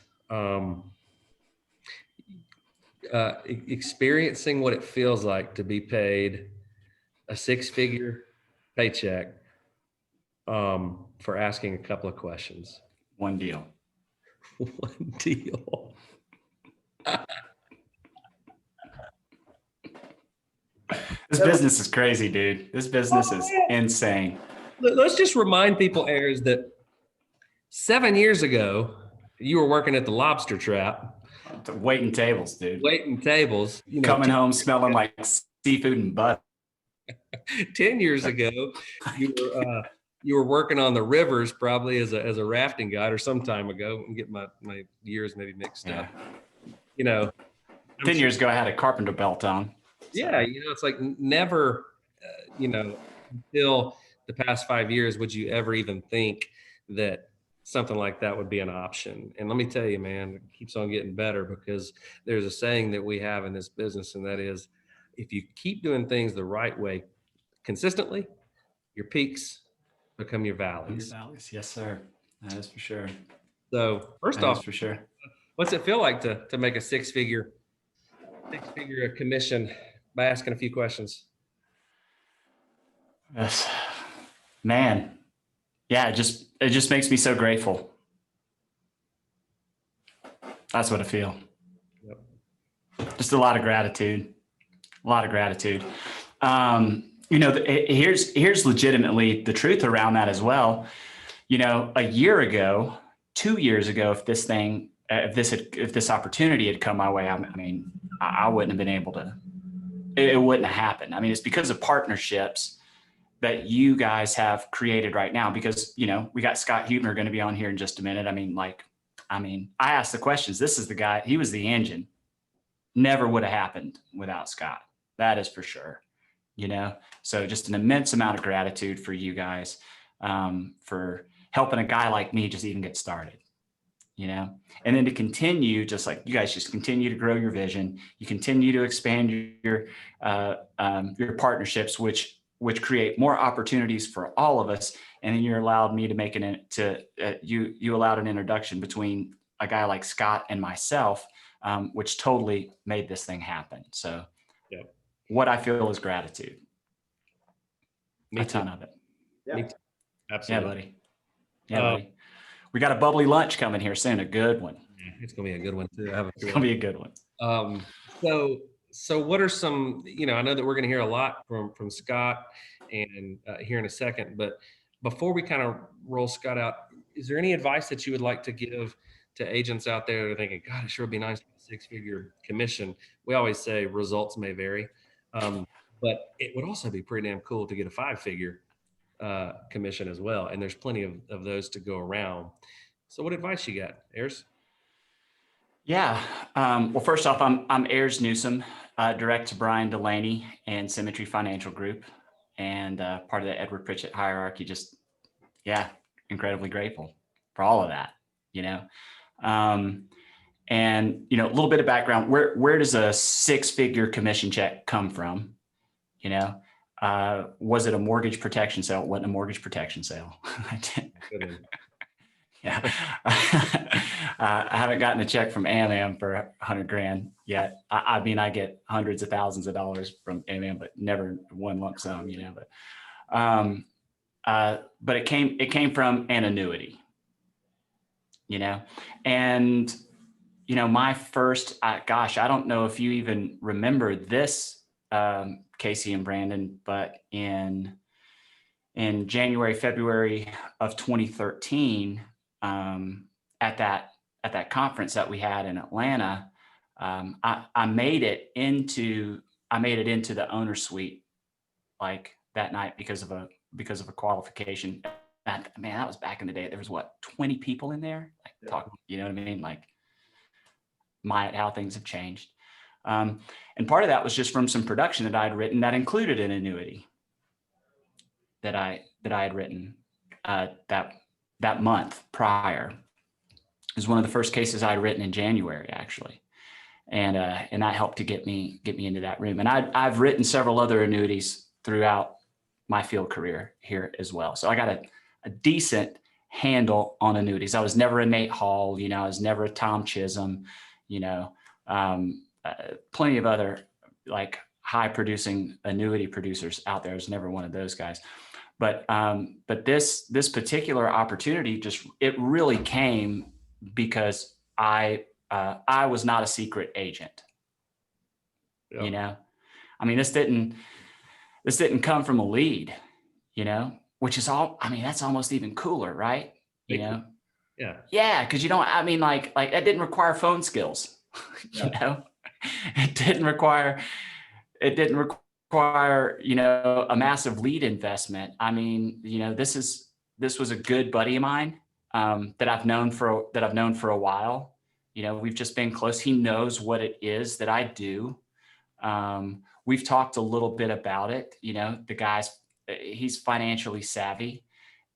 experiencing what it feels like to be paid a 6-figure paycheck for asking a couple of questions. One deal. One deal. This business is crazy, dude. This business is insane. Let's just remind people, Ayres, that 7 years ago, you were working at the Lobster Trap. Waiting tables, dude. Waiting tables. Coming home smelling like seafood and butter. 10 years ago, you were working on the rivers, probably as a rafting guide, or some time ago. I'm getting my years maybe mixed up. 10 years ago, I had a carpenter belt on. Yeah, it's like never, until the past 5 years would you ever even think that something like that would be an option. And let me tell you, man, it keeps on getting better, because there's a saying that we have in this business, and that is, if you keep doing things the right way consistently, your peaks become your valleys. Yes, sir. That is for sure. So first off, for sure. What's it feel like to make a six-figure commission by asking a few questions? Yes, man. Yeah, it just makes me so grateful. That's what I feel. Yep. Just a lot of gratitude. Here's legitimately the truth around that as well. A year ago, 2 years ago, if this opportunity had come my way, I wouldn't have been able to. It wouldn't have happened. It's because of partnerships that you guys have created right now, because, we got Scott Huebner going to be on here in just a minute. I asked the questions. This is the guy, he was the engine. Never would have happened without Scott. That is for sure. So just an immense amount of gratitude for you guys, for helping a guy like me just even get started, and then to continue, just like you guys just continue to grow your vision, you continue to expand your partnerships, which create more opportunities for all of us. And then you allowed me to you allowed an introduction between a guy like Scott and myself, which totally made this thing happen. So yep. What I feel is gratitude. Me a ton too. of it. Yeah. Me too. Absolutely. Yeah, buddy. Yeah, buddy. We got a bubbly lunch coming here soon, a good one. Yeah, it's going to be a good one too. It's going to be a good one. So what are some, I know that we're going to hear a lot from Scott and here in a second, but before we kind of roll Scott out, is there any advice that you would like to give to agents out there that are thinking, God, it sure would be nice to have a 6-figure commission? We always say results may vary, but it would also be pretty damn cool to get a 5-figure commission as well. And there's plenty of those to go around. So what advice you got, Ayres? Yeah. Well, first off, I'm Ayres Newsom, direct to Brian Delaney and Symmetry Financial Group, and part of the Edward Pritchett hierarchy. Just, incredibly grateful for all of that, and, a little bit of background, where does a 6-figure commission check come from? Was it a mortgage protection sale? It wasn't a mortgage protection sale. Yeah. I haven't gotten a check from AM for $100,000 yet. I get hundreds of thousands of dollars from AM, but never one lump sum, but it came from an annuity, and, my first, I don't know if you even remember this, Casey and Brandon, but in January, February of 2013, at that conference that we had in Atlanta, I made it into the owner suite like that night because of a qualification man, that was back in the day. There was what, 20 people in there, like talking, you know what I mean? Like how things have changed. And part of that was just from some production that I'd written that included an annuity that I had written that month prior. It was one of the first cases I'd written in January, actually. And that helped to get me into that room. And I've written several other annuities throughout my field career here as well. So I got a decent handle on annuities. I was never a Nate Hall, I was never a Tom Chisholm, plenty of other like high producing annuity producers out there. I was never one of those guys. But this particular opportunity it really came because I was not a secret agent. Yeah. I mean, this didn't come from a lead, which is that's almost even cooler, right? Yeah. Yeah. Cause like that didn't require phone skills, it didn't require, a massive lead investment. I mean, this was a good buddy of mine, that I've known for a while. We've just been close. He knows what it is that I do. We've talked a little bit about it. The guy's, he's financially savvy.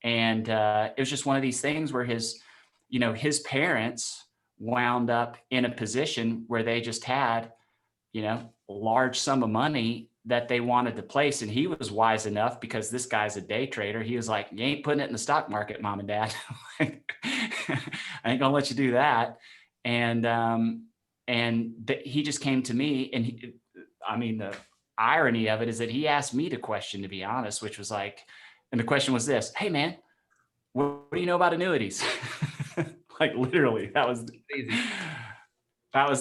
And it was just one of these things where his parents wound up in a position where they just had, a large sum of money that they wanted to place. And he was wise enough, because this guy's a day trader. He was like, you ain't putting it in the stock market, mom and dad. I ain't gonna let you do that. And he just came to me, and the irony of it is that he asked me the question, to be honest, which was like, and the question was this: hey man, what do you know about annuities? Like literally, that was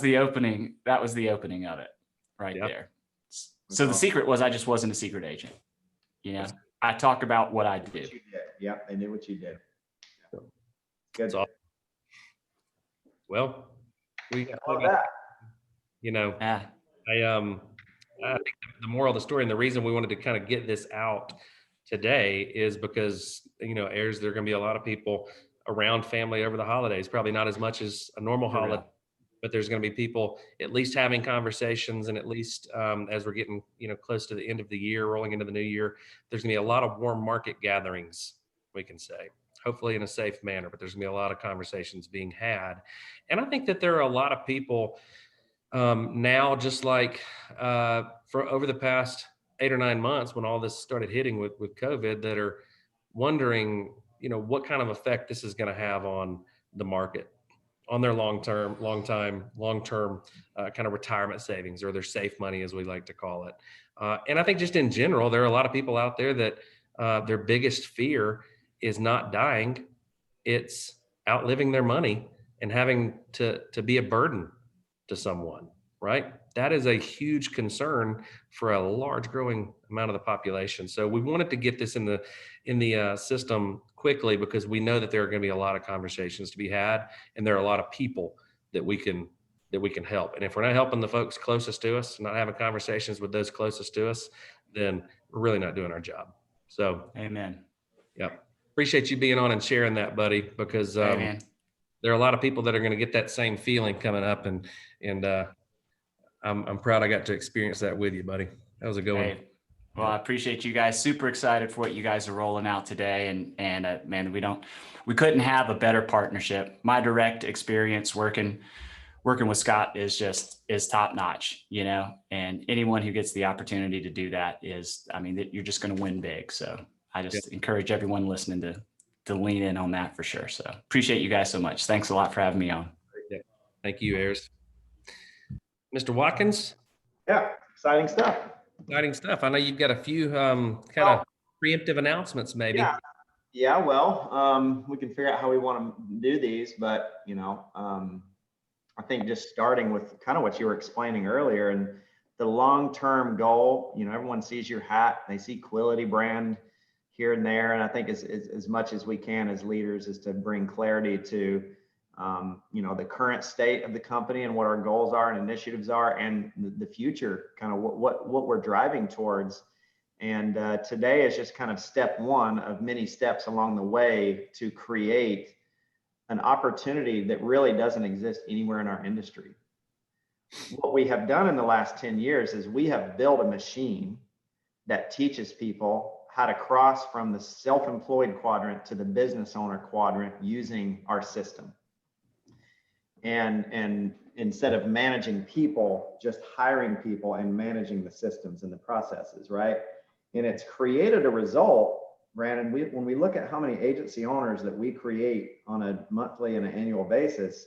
the opening. That was the opening of it right there. So the secret was I just wasn't a secret agent. I talk about what I do. Yep, I knew what you did. Good. Well, we got that. I think the moral of the story, and the reason we wanted to kind of get this out today, is because Ayres, there are going to be a lot of people around family over the holidays. Probably not as much as a normal holiday, but there's going to be people at least having conversations, and at least as we're getting close to the end of the year, rolling into the new year, there's going to be a lot of warm market gatherings, we can say, hopefully in a safe manner, but there's going to be a lot of conversations being had. And I think that there are a lot of people now, just like for over the past 8 or 9 months, when all this started hitting with COVID, that are wondering, what kind of effect this is going to have on the market, on their long-term kind of retirement savings, or their safe money, as we like to call it. And I think just in general, there are a lot of people out there that their biggest fear is not dying. It's outliving their money and having to be a burden to someone, right? That is a huge concern for a large growing amount of the population. So we wanted to get this in the system quickly, because we know that there are going to be a lot of conversations to be had, and there are a lot of people that we can help. And if we're not helping the folks closest to us, not having conversations with those closest to us, then we're really not doing our job. So, amen. Yep. Appreciate you being on and sharing that, buddy, because amen. There are a lot of people that are going to get that same feeling coming up, and I'm proud I got to experience that with you, buddy. That was a good one. Well, I appreciate you guys. Super excited for what you guys are rolling out today. And man, we couldn't have a better partnership. My direct experience working with Scott is top notch, and anyone who gets the opportunity to do that you're just going to win big. So I just encourage everyone listening to lean in on that for sure. So appreciate you guys so much. Thanks a lot for having me on. Yeah. Thank you, Ayres. Mr. Watkins? Yeah, exciting stuff. Exciting stuff. I know you've got a few kind of preemptive announcements, maybe. Yeah. Well, we can figure out how we want to do these, but I think just starting with kind of what you were explaining earlier, and the long-term goal. Everyone sees your hat, they see Quility brand here and there, and I think as much as we can as leaders is to bring clarity to the current state of the company and what our goals are and initiatives are, and the future, kind of what we're driving towards. And today is just kind of step one of many steps along the way to create an opportunity that really doesn't exist anywhere in our industry. What we have done in the last 10 years is we have built a machine that teaches people how to cross from the self-employed quadrant to the business owner quadrant using our system. And instead of managing people, just hiring people and managing the systems and the processes, right? And it's created a result, Brandon, when we look at how many agency owners that we create on a monthly and an annual basis,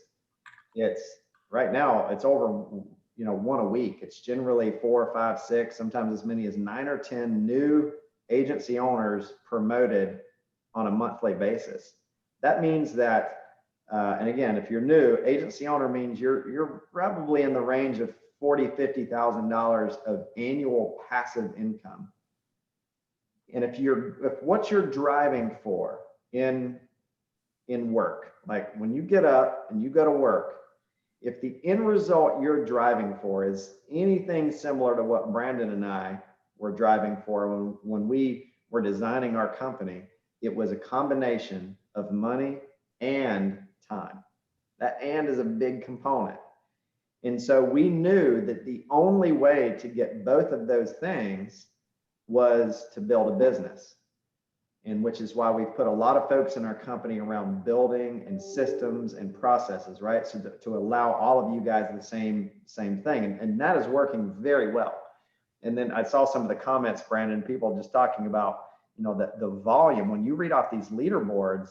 it's right now, it's over, one a week. It's generally 4, 5, 6, sometimes as many as 9 or 10 new agency owners promoted on a monthly basis. That means that, and again, if you're new, agency owner means you're probably in the range of $40,000, $50,000 of annual passive income. And if what you're driving for in work, like when you get up and you go to work, if the end result you're driving for is anything similar to what Brandon and I were driving for when we were designing our company, it was a combination of money and time. That "and" is a big component. And so we knew that the only way to get both of those things was to build a business. And which is why we've put a lot of focus in our company around building and systems and processes, right? So to allow all of you guys the same thing. And that is working very well. And then I saw some of the comments, Brandon, people just talking about, the volume. When you read off these leaderboards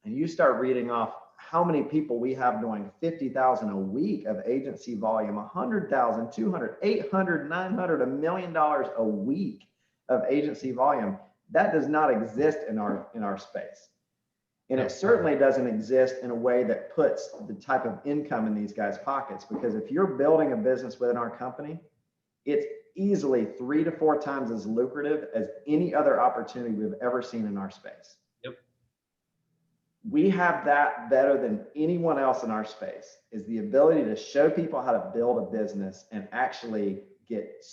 and you start reading off how many people we have doing 50,000 a week of agency volume, 100,000, 200, 800, 900, $1 million a week of agency volume, that does not exist in our space. And it certainly doesn't exist in a way that puts the type of income in these guys' pockets, because if you're building a business within our company, it's easily 3 to 4 times as lucrative as any other opportunity we've ever seen in our space. Yep. We have that better than anyone else in our space, is the ability to show people how to build a business and actually get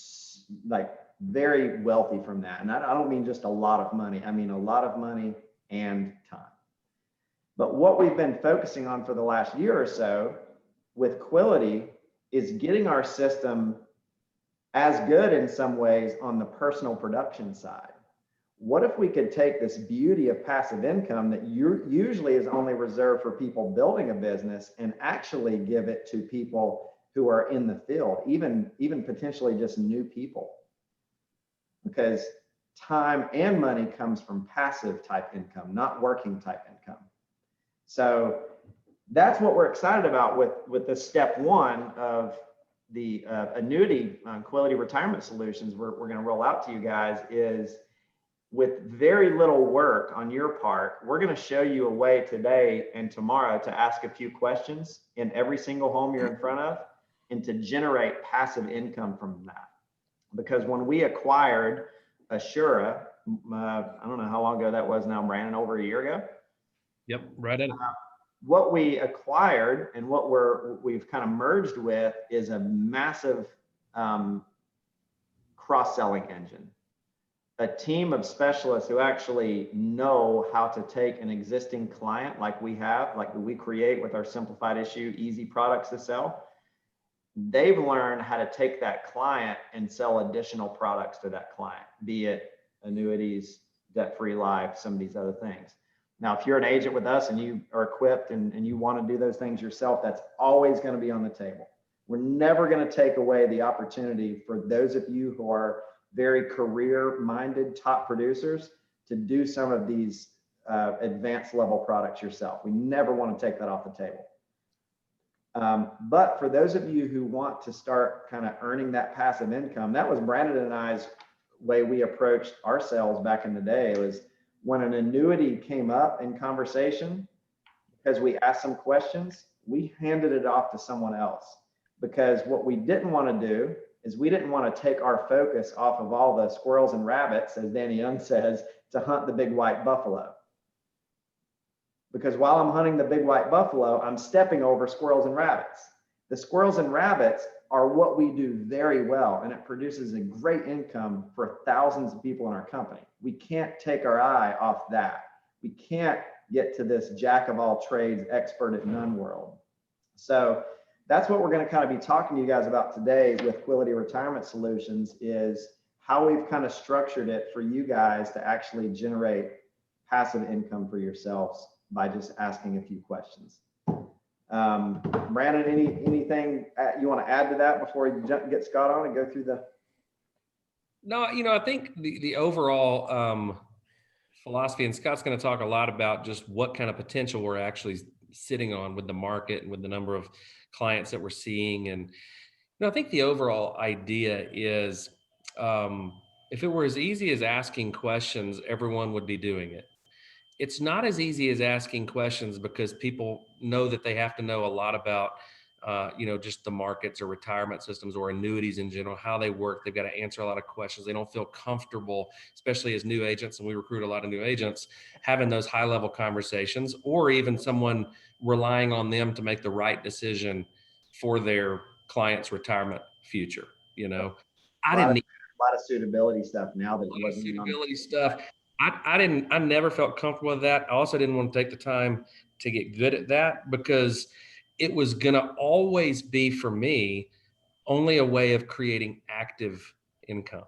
very wealthy from that. And I don't mean just a lot of money. I mean a lot of money and time. But what we've been focusing on for the last year or so with Quility is getting our system as good in some ways on the personal production side. What if we could take this beauty of passive income that usually is only reserved for people building a business and actually give it to people who are in the field, even potentially just new people? Because time and money comes from passive type income, not working type income. So that's what we're excited about with the step one of the annuity Quility retirement solutions we're going to roll out to you guys. Is with very little work on your part, we're going to show you a way today and tomorrow to ask a few questions in every single home you're in front of and to generate passive income from that. Because when we acquired Assura, I don't know how long ago that was now, Brandon, over a year ago. Yep, right at it. What we acquired and what we've kind of merged with is a massive cross-selling engine. A team of specialists who actually know how to take an existing client like we have, like we create with our simplified issue, easy products to sell. They've learned how to take that client and sell additional products to that client, be it annuities, debt-free life, some of these other things. Now, if you're an agent with us and you are equipped and you want to do those things yourself, that's always going to be on the table. We're never going to take away the opportunity for those of you who are very career-minded top producers to do some of these advanced level products yourself. We never want to take that off the table. But for those of you who want to start kind of earning that passive income, that was Brandon and I's way we approached our sales back in the day. It was when an annuity came up in conversation, because we asked some questions, we handed it off to someone else. Because what we didn't want to do is we didn't want to take our focus off of all the squirrels and rabbits, as Danny Young says, to hunt the big white buffalo. Because while I'm hunting the big white buffalo, I'm stepping over squirrels and rabbits. The squirrels and rabbits are what we do very well, and it produces a great income for thousands of people in our company. We can't take our eye off that. We can't get to this jack of all trades, expert at none world. So that's what we're going to kind of be talking to you guys about today with Quility Retirement Solutions, is how we've kind of structured it for you guys to actually generate passive income for yourselves by just asking a few questions. Brandon, anything you want to add to that before you get Scott on and go through the? No, I think the overall philosophy, and Scott's going to talk a lot about just what kind of potential we're actually sitting on with the market and with the number of clients that we're seeing. And I think the overall idea is, if it were as easy as asking questions, everyone would be doing it. It's not as easy as asking questions because people know that they have to know a lot about, just the markets or retirement systems or annuities in general, how they work. They've got to answer a lot of questions. They don't feel comfortable, especially as new agents, and we recruit a lot of new agents, having those high level conversations, or even someone relying on them to make the right decision for their client's retirement future. I didn't need a lot of suitability stuff now that a lot of suitability stuff. I never felt comfortable with that. I also didn't want to take the time to get good at that, because it was going to always be, for me, only a way of creating active income.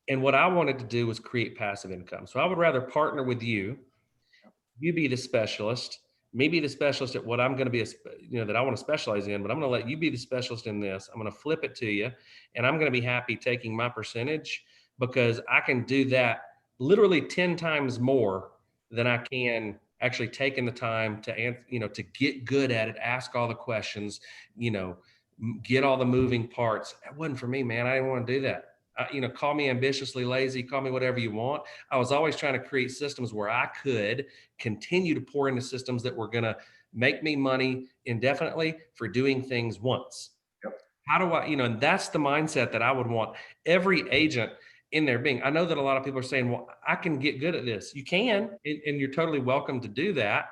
And what I wanted to do was create passive income. So I would rather partner with you. You be the specialist, me be the specialist at what I'm going to be, that I want to specialize in, but I'm going to let you be the specialist in this. I'm going to flip it to you, and I'm going to be happy taking my percentage, because I can do that literally 10 times more than I can actually taking the time to answer, to get good at it, ask all the questions, get all the moving parts. That wasn't for me, man. I didn't want to do that. Call me ambitiously lazy, call me whatever you want. I was always trying to create systems where I could continue to pour into systems that were going to make me money indefinitely for doing things once. Yep. How do I, and that's the mindset that I would want every agent in their being. I know that a lot of people are saying, well, I can get good at this. You can, and you're totally welcome to do that.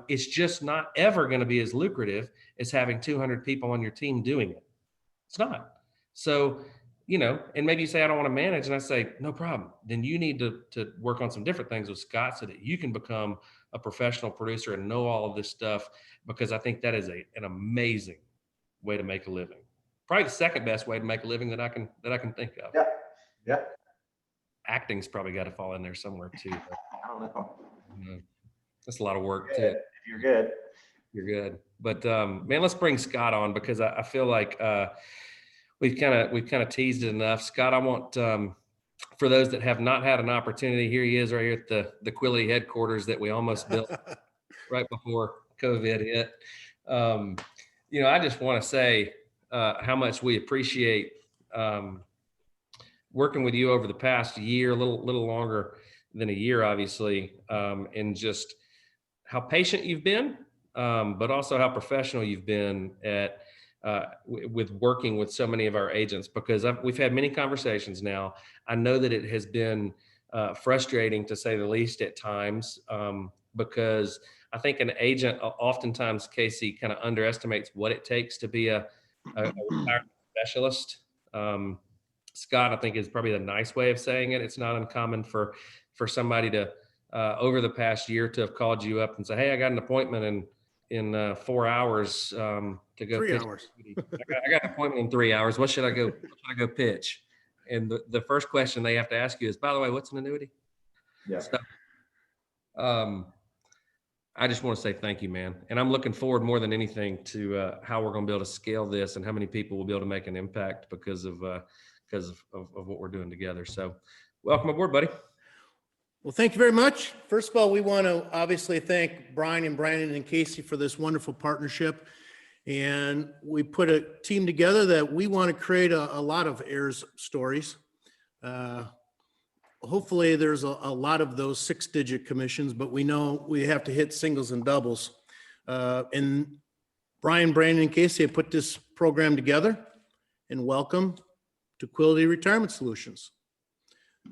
It's just not ever going to be as lucrative as having 200 people on your team doing it. It's not. So, and maybe you say, I don't want to manage. And I say, no problem. Then you need to work on some different things with Scott so that you can become a professional producer and know all of this stuff, because I think that is an amazing way to make a living. Probably the second best way to make a living that I can think of. Yeah. Yeah. Acting's probably got to fall in there somewhere too. I don't know. That's a lot of work too. If you're good. You're good. But man, let's bring Scott on, because I feel like we've kind of teased it enough. Scott, I want for those that have not had an opportunity, here he is right here at the Quility headquarters that we almost built right before COVID hit. I just want to say how much we appreciate working with you over the past year, a little longer than a year, obviously, and just how patient you've been, but also how professional you've been at with working with so many of our agents, because we've had many conversations now. I know that it has been frustrating, to say the least, at times, because I think an agent oftentimes, Casey, kind of underestimates what it takes to be a retirement specialist. Scott, I think, is probably the nice way of saying it. It's not uncommon for somebody to over the past year to have called you up and say, hey, I got an appointment in 4 hours to go 3 pitch. hours. I got an appointment in 3 hours. What should I go pitch? And the first question they have to ask you is, by the way, what's an annuity? Yeah. So, I just want to say thank you, man. And I'm looking forward more than anything to how we're going to be able to scale this and how many people will be able to make an impact because of what we're doing together. So welcome aboard, buddy. Well, thank you very much. First of all, we want to obviously thank Brian and Brandon and Casey for this wonderful partnership. And we put a team together that we want to create a lot of Ayres stories. Hopefully there's a lot of those 6-digit commissions, but we know we have to hit singles and doubles. And Brian, Brandon, and Casey have put this program together, and welcome to Quility Retirement Solutions.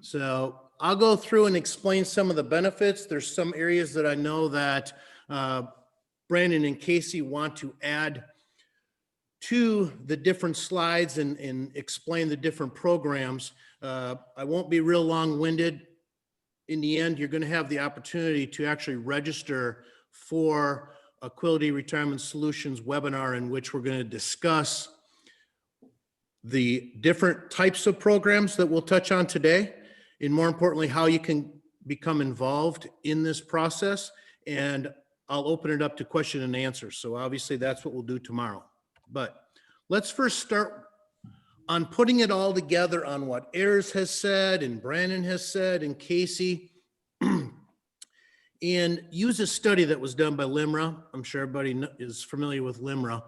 So I'll go through and explain some of the benefits. There's some areas that I know that Brandon and Casey want to add to the different slides and explain the different programs. I won't be real long-winded. In the end, you're going to have the opportunity to actually register for a Quility Retirement Solutions webinar in which we're going to discuss the different types of programs that we'll touch on today, and more importantly, how you can become involved in this process. And I'll open it up to question and answer. So obviously that's what we'll do tomorrow. But let's first start on putting it all together on what Ayres has said and Brandon has said and Casey, and use a study that was done by LIMRA. I'm sure everybody is familiar with LIMRA,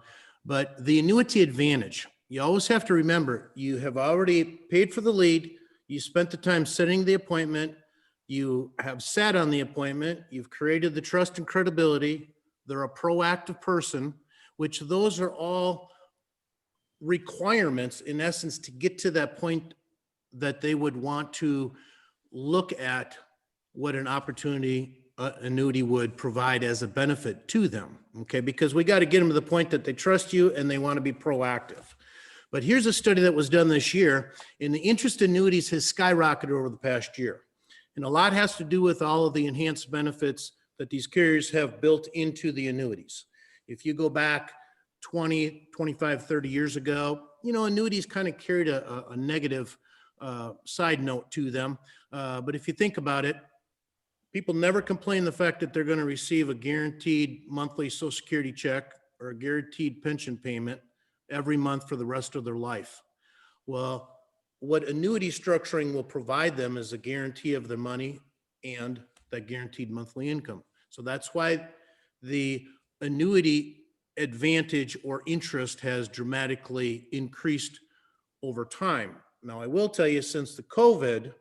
but the annuity advantage. You always have to remember, you have already paid for the lead, you spent the time setting the appointment, you have sat on the appointment, you've created the trust and credibility, they're a proactive person, which those are all requirements in essence to get to that point that they would want to look at what an opportunity annuity would provide as a benefit to them, okay? Because we got to get them to the point that they trust you and they want to be proactive. But here's a study that was done this year, and the interest in annuities has skyrocketed over the past year. And a lot has to do with all of the enhanced benefits that these carriers have built into the annuities. If you go back 20, 25, 30 years ago, you know, annuities kind of carried a negative side note to them. But if you think about it, people never complain the fact that they're going to receive a guaranteed monthly Social Security check or a guaranteed pension payment every month for the rest of their life. Well, what annuity structuring will provide them is a guarantee of their money and that guaranteed monthly income. So that's why the annuity advantage or interest has dramatically increased over time. Now, I will tell you, since the COVID,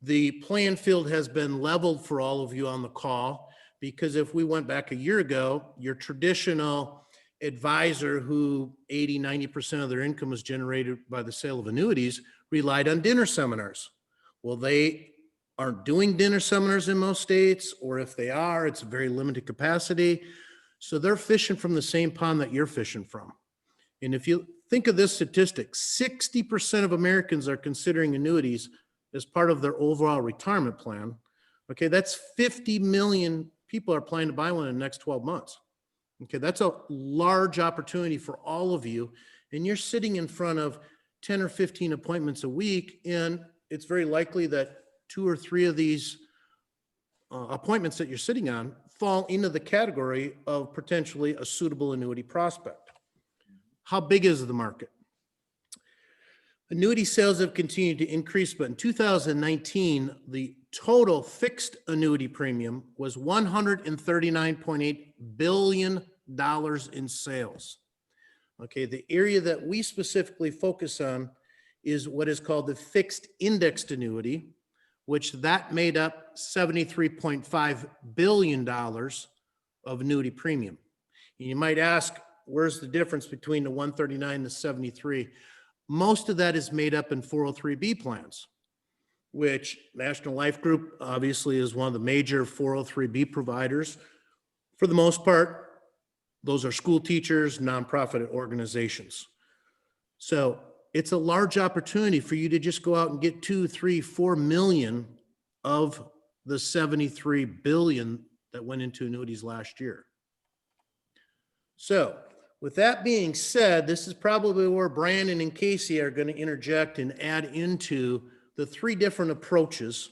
the playing field has been leveled for all of you on the call, because if we went back a year ago, your traditional advisor who 80, 90% of their income was generated by the sale of annuities relied on dinner seminars. Well, they aren't doing dinner seminars in most states, or if they are, it's a very limited capacity. So they're fishing from the same pond that you're fishing from. And if you think of this statistic, 60% of Americans are considering annuities as part of their overall retirement plan. Okay, that's 50 million people are planning to buy one in the next 12 months. Okay, that's a large opportunity for all of you. And you're sitting in front of 10 or 15 appointments a week, and it's very likely that 2 or 3 of these appointments that you're sitting on fall into the category of potentially a suitable annuity prospect. How big is the market? Annuity sales have continued to increase, but in 2019, the total fixed annuity premium was $139.8 billion in sales. Okay, the area that we specifically focus on is what is called the fixed indexed annuity, which that made up $73.5 billion of annuity premium. And you might ask, where's the difference between the 139 and the 73? Most of that is made up in 403B plans, which National Life Group obviously is one of the major 403B providers. For the most part, those are school teachers, nonprofit organizations. So it's a large opportunity for you to just go out and get 2, 3, 4 million of the 73 billion that went into annuities last year. So with that being said, this is probably where Brandon and Casey are going to interject and add into the 3 different approaches.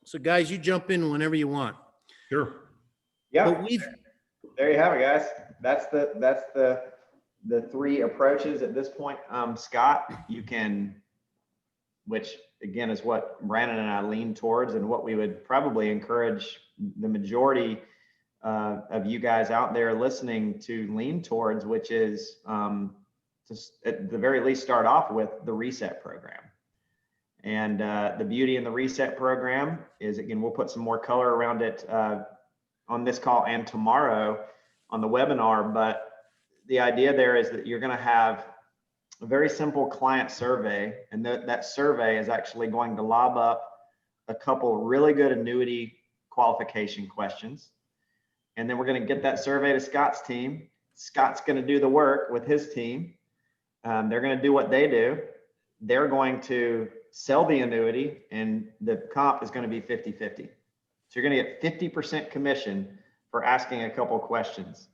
So guys, you jump in whenever you want. Sure. Yeah. There you have it, guys. That's the 3 approaches at this point. Scott, you can, which again is what Brandon and I lean towards, and what we would probably encourage the majority of you guys out there listening to lean towards, which is just at the very least start off with the reset program. And the beauty in the reset program is, again, we'll put some more color around it on this call and tomorrow on the webinar. But the idea there is that you're going to have a very simple client survey, and that survey is actually going to lob up a couple really good annuity qualification questions. And then we're going to get that survey to Scott's team. Scott's going to do the work with his team. They're going to do what they do. They're going to sell the annuity, and the comp is going to be 50-50. So you're going to get 50% commission for asking a couple questions.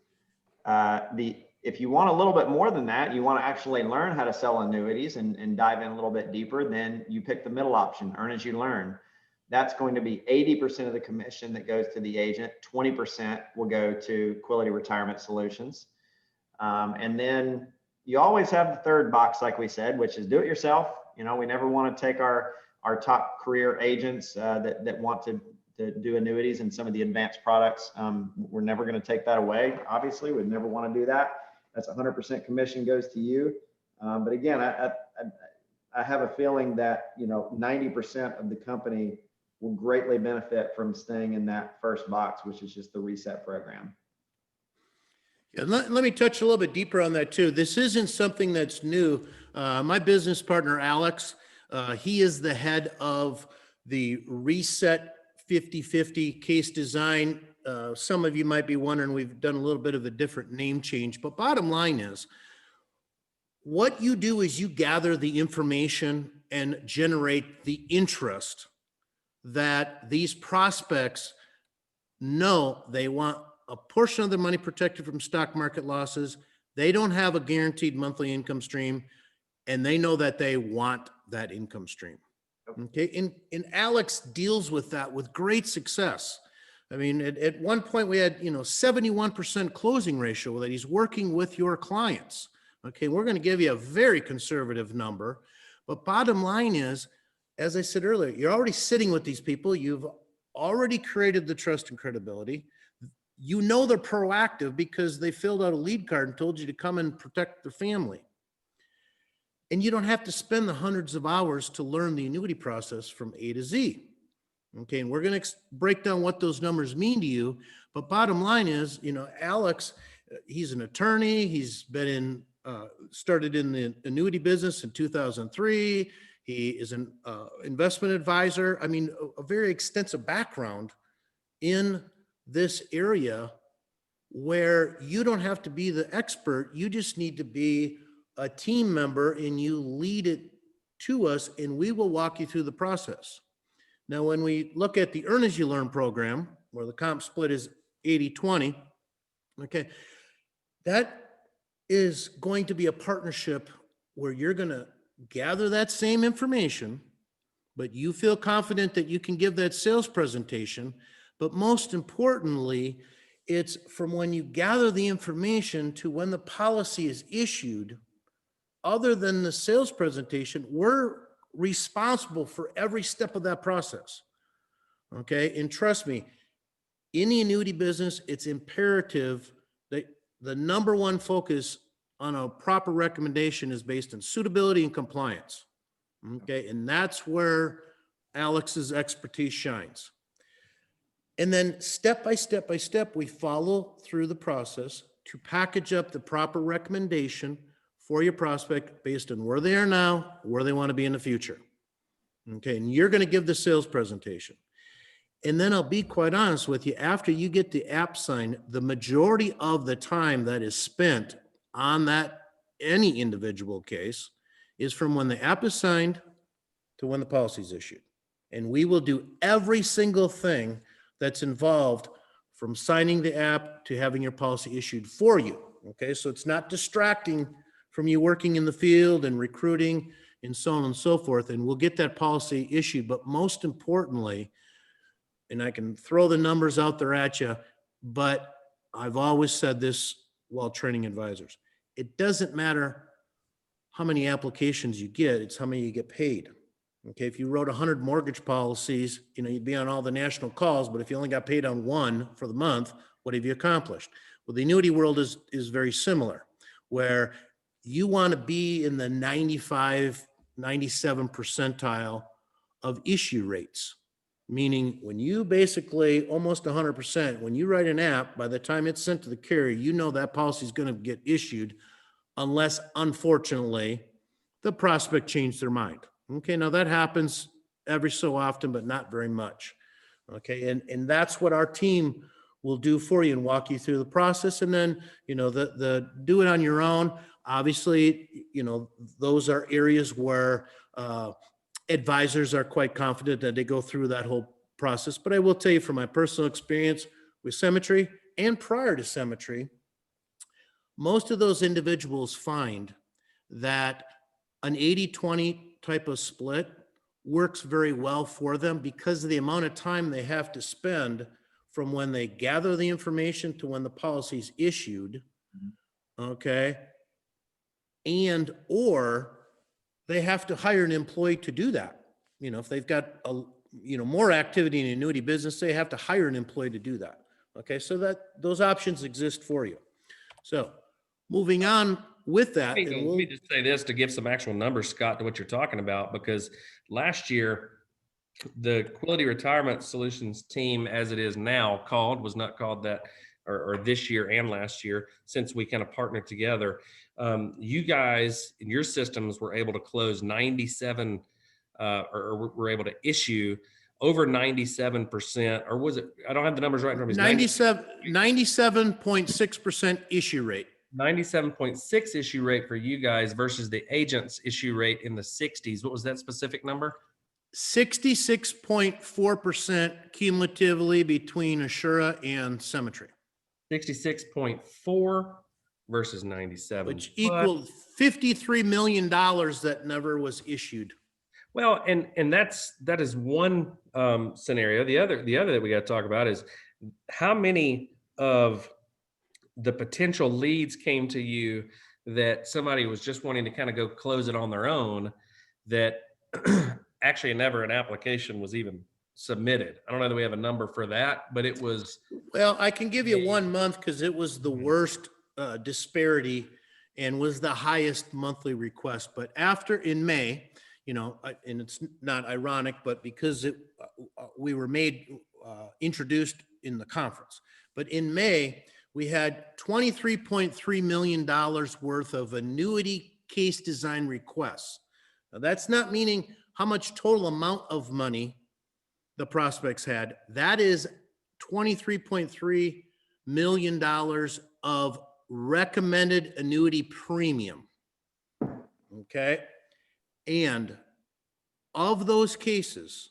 If you want a little bit more than that, you want to actually learn how to sell annuities and dive in a little bit deeper, then you pick the middle option, earn as you learn. That's going to be 80% of the commission that goes to the agent. 20% will go to Quility Retirement Solutions. And then you always have the third box, like we said, which is do it yourself. You know, we never want to take our top career agents that want to do annuities and some of the advanced products. We're never going to take that away. Obviously, we'd never want to do that. That's 100% commission goes to you. But again, I have a feeling that, you know, 90% of the company will greatly benefit from staying in that first box, which is just the reset program. Yeah, let me touch a little bit deeper on that too. This isn't something that's new. My business partner, Alex, he is the head of the Reset 50/50 case design. Some of you might be wondering, we've done a little bit of a different name change, but bottom line is, what you do is you gather the information and generate the interest that these prospects know they want a portion of their money protected from stock market losses. They don't have a guaranteed monthly income stream, and they know that they want that income stream. Okay, and Alex deals with that with great success. I mean, at one point we had, 71% closing ratio that he's working with your clients. Okay, we're going to give you a very conservative number, but bottom line is, as I said earlier, you're already sitting with these people. You've already created the trust and credibility. You know they're proactive because they filled out a lead card and told you to come and protect their family. And you don't have to spend the hundreds of hours to learn the annuity process from A to Z. Okay, and we're going to break down what those numbers mean to you. But bottom line is, Alex, he's an attorney. He's been started in the annuity business in 2003. He is an investment advisor. I mean, a very extensive background in this area where you don't have to be the expert. You just need to be a team member, and you lead it to us, and we will walk you through the process. Now, when we look at the Earn As You Learn program, where the comp split is 80-20, okay, that is going to be a partnership where you're going to gather that same information, but you feel confident that you can give that sales presentation. But most importantly, it's from when you gather the information to when the policy is issued. Other than the sales presentation, we're responsible for every step of that process. Okay, and trust me, in the annuity business, it's imperative that the number one focus on a proper recommendation is based on suitability and compliance. Okay, and that's where Alex's expertise shines. And then step by step, we follow through the process to package up the proper recommendation for your prospect based on where they are now, where they want to be in the future. Okay, and you're going to give the sales presentation. And then I'll be quite honest with you, after you get the app signed, the majority of the time that is spent on that, any individual case, is from when the app is signed to when the policy is issued. And we will do every single thing that's involved from signing the app to having your policy issued for you. Okay, so it's not distracting from you working in the field and recruiting and so on and so forth. And we'll get that policy issued. But most importantly, and I can throw the numbers out there at you, but I've always said this while training advisors. It doesn't matter how many applications you get, it's how many you get paid. Okay, if you wrote 100 mortgage policies, you'd be on all the national calls, but if you only got paid on one for the month, what have you accomplished? Well, the annuity world is very similar, where you want to be in the 95, 97 percentile of issue rates. Meaning when you basically almost 100%, when you write an app, by the time it's sent to the carrier, you know that policy is going to get issued unless, unfortunately, the prospect changed their mind. Okay, now that happens every so often, but not very much. Okay, and that's what our team will do for you and walk you through the process. And then, the do it on your own. Obviously, those are areas where advisors are quite confident that they go through that whole process. But I will tell you from my personal experience with Symmetry and prior to Symmetry, most of those individuals find that an 80-20 type of split works very well for them because of the amount of time they have to spend from when they gather the information to when the policy is issued. Okay. And, or they have to hire an employee to do that. If they've got more activity in the annuity business, they have to hire an employee to do that. Okay. So that those options exist for you. So moving on with that. Let me just say this to give some actual numbers, Scott, to what you're talking about, because last year, the Quility Retirement Solutions team, as it is now was not called that, or this year and last year, since we kind of partnered together. You guys in your systems were able to close 97, or were able to issue over 97%, or was it, I don't have the numbers right in front of me. 97.6% issue rate. 97.6 issue rate for you guys versus the agent's issue rate in the 60s. What was that specific number? 66.4% cumulatively between Assura and Symmetry. 66.4 versus 97. Which equaled $53 million that never was issued. Well, and that is one scenario. The other that we got to talk about is how many of the potential leads came to you that somebody was just wanting to kind of go close it on their own, that actually never an application was even submitted. I don't know that we have a number for that, but it was. Well, I can give you 1 month because it was the worst disparity and was the highest monthly request. But after in May, and it's not ironic, but because we were introduced in the conference, but in May, we had $23.3 million worth of annuity case design requests. Now, that's not meaning how much total amount of money the prospects had. That is $23.3 million of recommended annuity premium. Okay. And of those cases,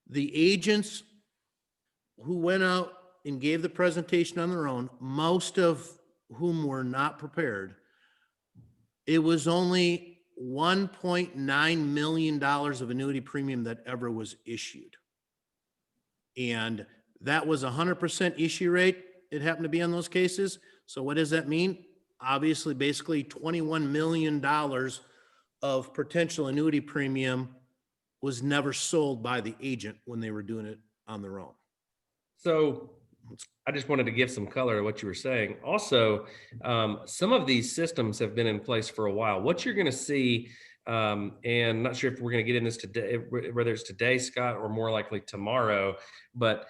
the agents who went out and gave the presentation on their own, most of whom were not prepared, it was only $1.9 million of annuity premium that ever was issued. And that was 100% issue rate. It happened to be on those cases. So what does that mean? Obviously, basically $21 million of potential annuity premium was never sold by the agent when they were doing it on their own. So I just wanted to give some color to what you were saying. Also, some of these systems have been in place for a while. What you're going to see, and I'm not sure if we're going to get in this today, whether it's today, Scott, or more likely tomorrow, but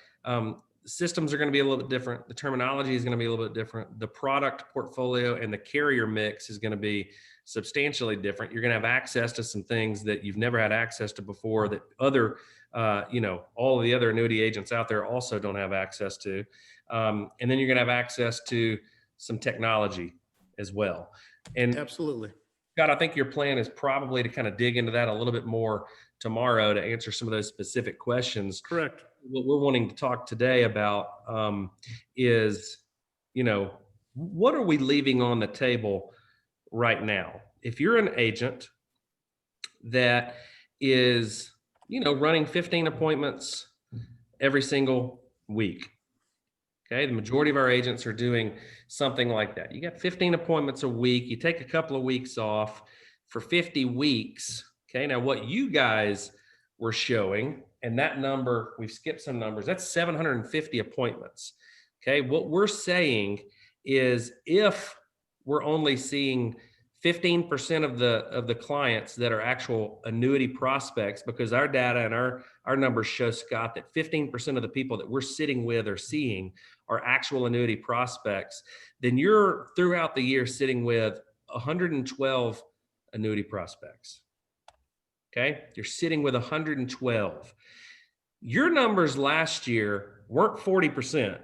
systems are going to be a little bit different. The terminology is going to be a little bit different. The product portfolio and the carrier mix is going to be substantially different. You're going to have access to some things that you've never had access to before that other, all of the other annuity agents out there also don't have access to. And then you're going to have access to some technology as well. And absolutely, Scott, I think your plan is probably to kind of dig into that a little bit more tomorrow to answer some of those specific questions. Correct. What we're wanting to talk today about is, what are we leaving on the table right now? If you're an agent that is, running 15 appointments every single week, okay, the majority of our agents are doing something like that. You got 15 appointments a week. You take a couple of weeks off for 50 weeks. Okay, now what you guys were showing, and that number, we've skipped some numbers, that's 750 appointments. Okay, what we're saying is if we're only seeing 15% of the clients that are actual annuity prospects, because our data and our numbers show, Scott, that 15% of the people that we're sitting with or seeing are actual annuity prospects, then you're throughout the year sitting with 112 annuity prospects. Okay, you're sitting with 112. Your numbers last year weren't 40%.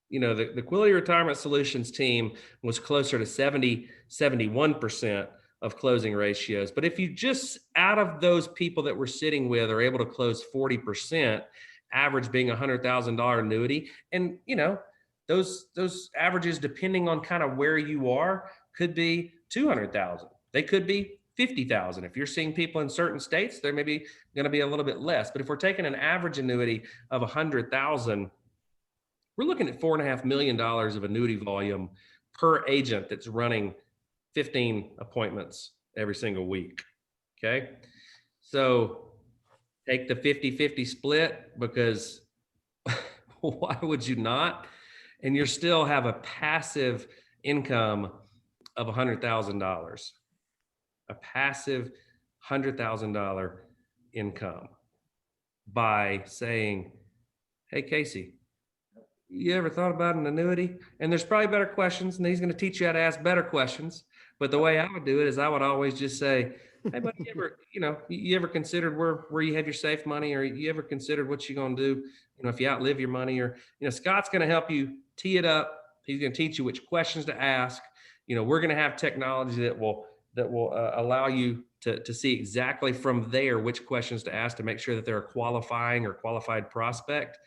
the Quility Retirement Solutions team was closer to 71% of closing ratios. But if you just, out of those people that we're sitting with, are able to close 40%, average being $100,000 annuity, and those averages, depending on kind of where you are, could be 200,000. They could be 50,000. If you're seeing people in certain states, they're maybe going to be a little bit less. But if we're taking an average annuity of 100,000, we're looking at $4.5 million of annuity volume per agent that's running 15 appointments every single week. Okay. So take the 50-50 split, because why would you not? And you still have a passive income of $100,000, a passive $100,000 income by saying, hey, Casey, you ever thought about an annuity? And there's probably better questions, and he's going to teach you how to ask better questions. But the way I would do it is I would always just say, hey, buddy, you ever considered where you have your safe money, or you ever considered what you're going to do, if you outlive your money? Or, Scott's going to help you tee it up. He's going to teach you which questions to ask. We're going to have technology that will allow you to see exactly from there which questions to ask to make sure that they're a qualifying or qualified prospect.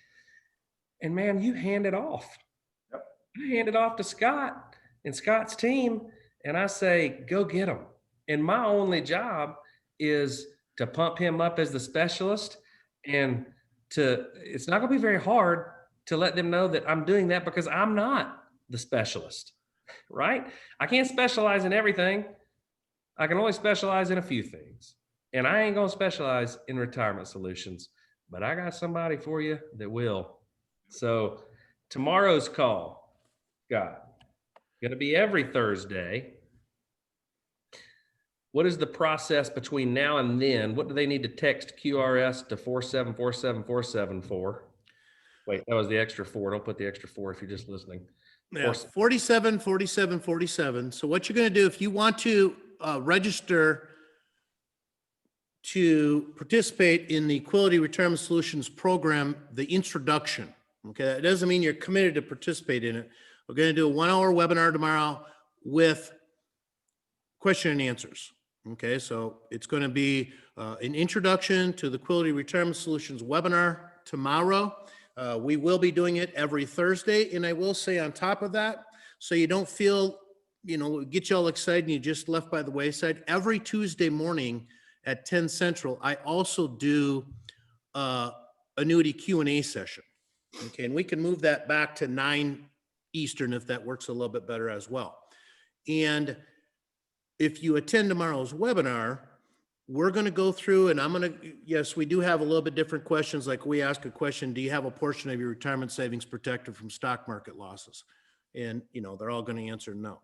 And man, you hand it off. Yep. I hand it off to Scott and Scott's team, and I say, go get them. And my only job is to pump him up as the specialist, and it's not going to be very hard to let them know that I'm doing that, because I'm not the specialist, right? I can't specialize in everything. I can only specialize in a few things, and I ain't going to specialize in retirement solutions, but I got somebody for you that will. So tomorrow's call, Scott, going to be every Thursday. What is the process between now and then? What do they need to text QRS to 474747 for? Wait, that was the extra 4. Don't put the extra 4 if you're just listening. Yeah, 47, 47, 47. So what you're going to do, if you want to register to participate in the Quility Retirement Solutions program, the introduction, okay, that doesn't mean you're committed to participate in it. We're going to do a 1-hour webinar tomorrow with question and answers. Okay, so it's going to be an introduction to the Quility Retirement Solutions webinar tomorrow. We will be doing it every Thursday. And I will say on top of that, so you don't feel, get you all excited and you just left by the wayside, every Tuesday morning at 10 Central, I also do annuity Q&A session. Okay, and we can move that back to 9 Eastern if that works a little bit better as well. And if you attend tomorrow's webinar, we're going to go through, and yes, we do have a little bit different questions. Like we ask a question, do you have a portion of your retirement savings protected from stock market losses? And, they're all going to answer no.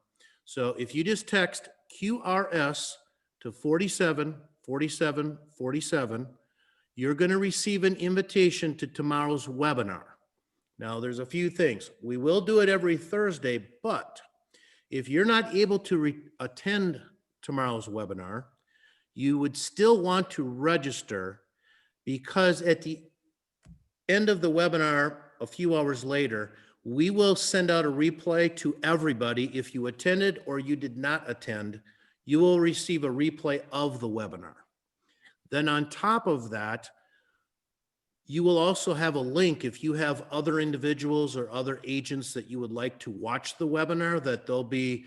So if you just text QRS to 47 47 47, you're going to receive an invitation to tomorrow's webinar. Now, there's a few things. We will do it every Thursday, but if you're not able to attend tomorrow's webinar, you would still want to register, because at the end of the webinar, a few hours later, we will send out a replay to everybody. If you attended or you did not attend, you will receive a replay of the webinar. Then on top of that, you will also have a link if you have other individuals or other agents that you would like to watch the webinar, that there'll be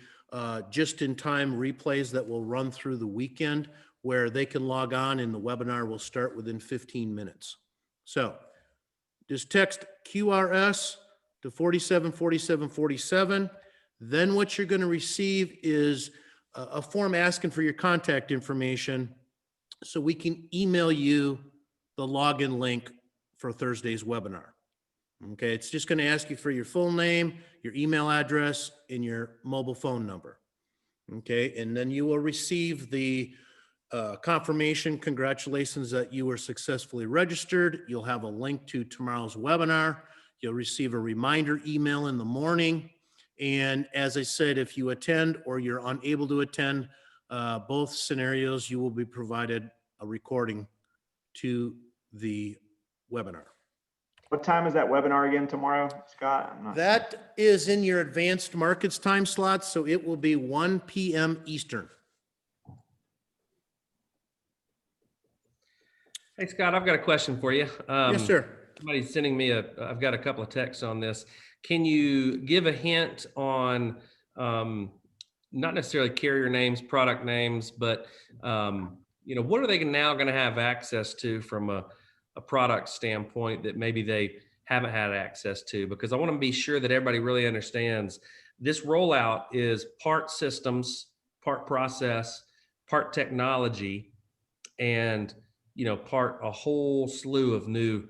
just-in-time replays that will run through the weekend where they can log on and the webinar will start within 15 minutes. So just text QRS to 47 47 47. Then what you're going to receive is a form asking for your contact information so we can email you the login link for Thursday's webinar. Okay, it's just going to ask you for your full name, your email address, and your mobile phone number. Okay, and then you will receive the confirmation, congratulations that you were successfully registered. You'll have a link to tomorrow's webinar. You'll receive a reminder email in the morning. And as I said, if you attend or you're unable to attend, both scenarios, you will be provided a recording to the webinar. What time is that webinar again tomorrow, Scott? I'm not- That is in your advanced markets time slot, so it will be 1 p.m. Eastern. Hey, Scott, I've got a question for you. Yes, sir. Somebody's sending me I've got a couple of texts on this. Can you give a hint on, not necessarily carrier names, product names, but, what are they now going to have access to from a product standpoint that maybe they haven't had access to? Because I want to be sure that everybody really understands this rollout is part systems, part process, part technology, and part a whole slew of new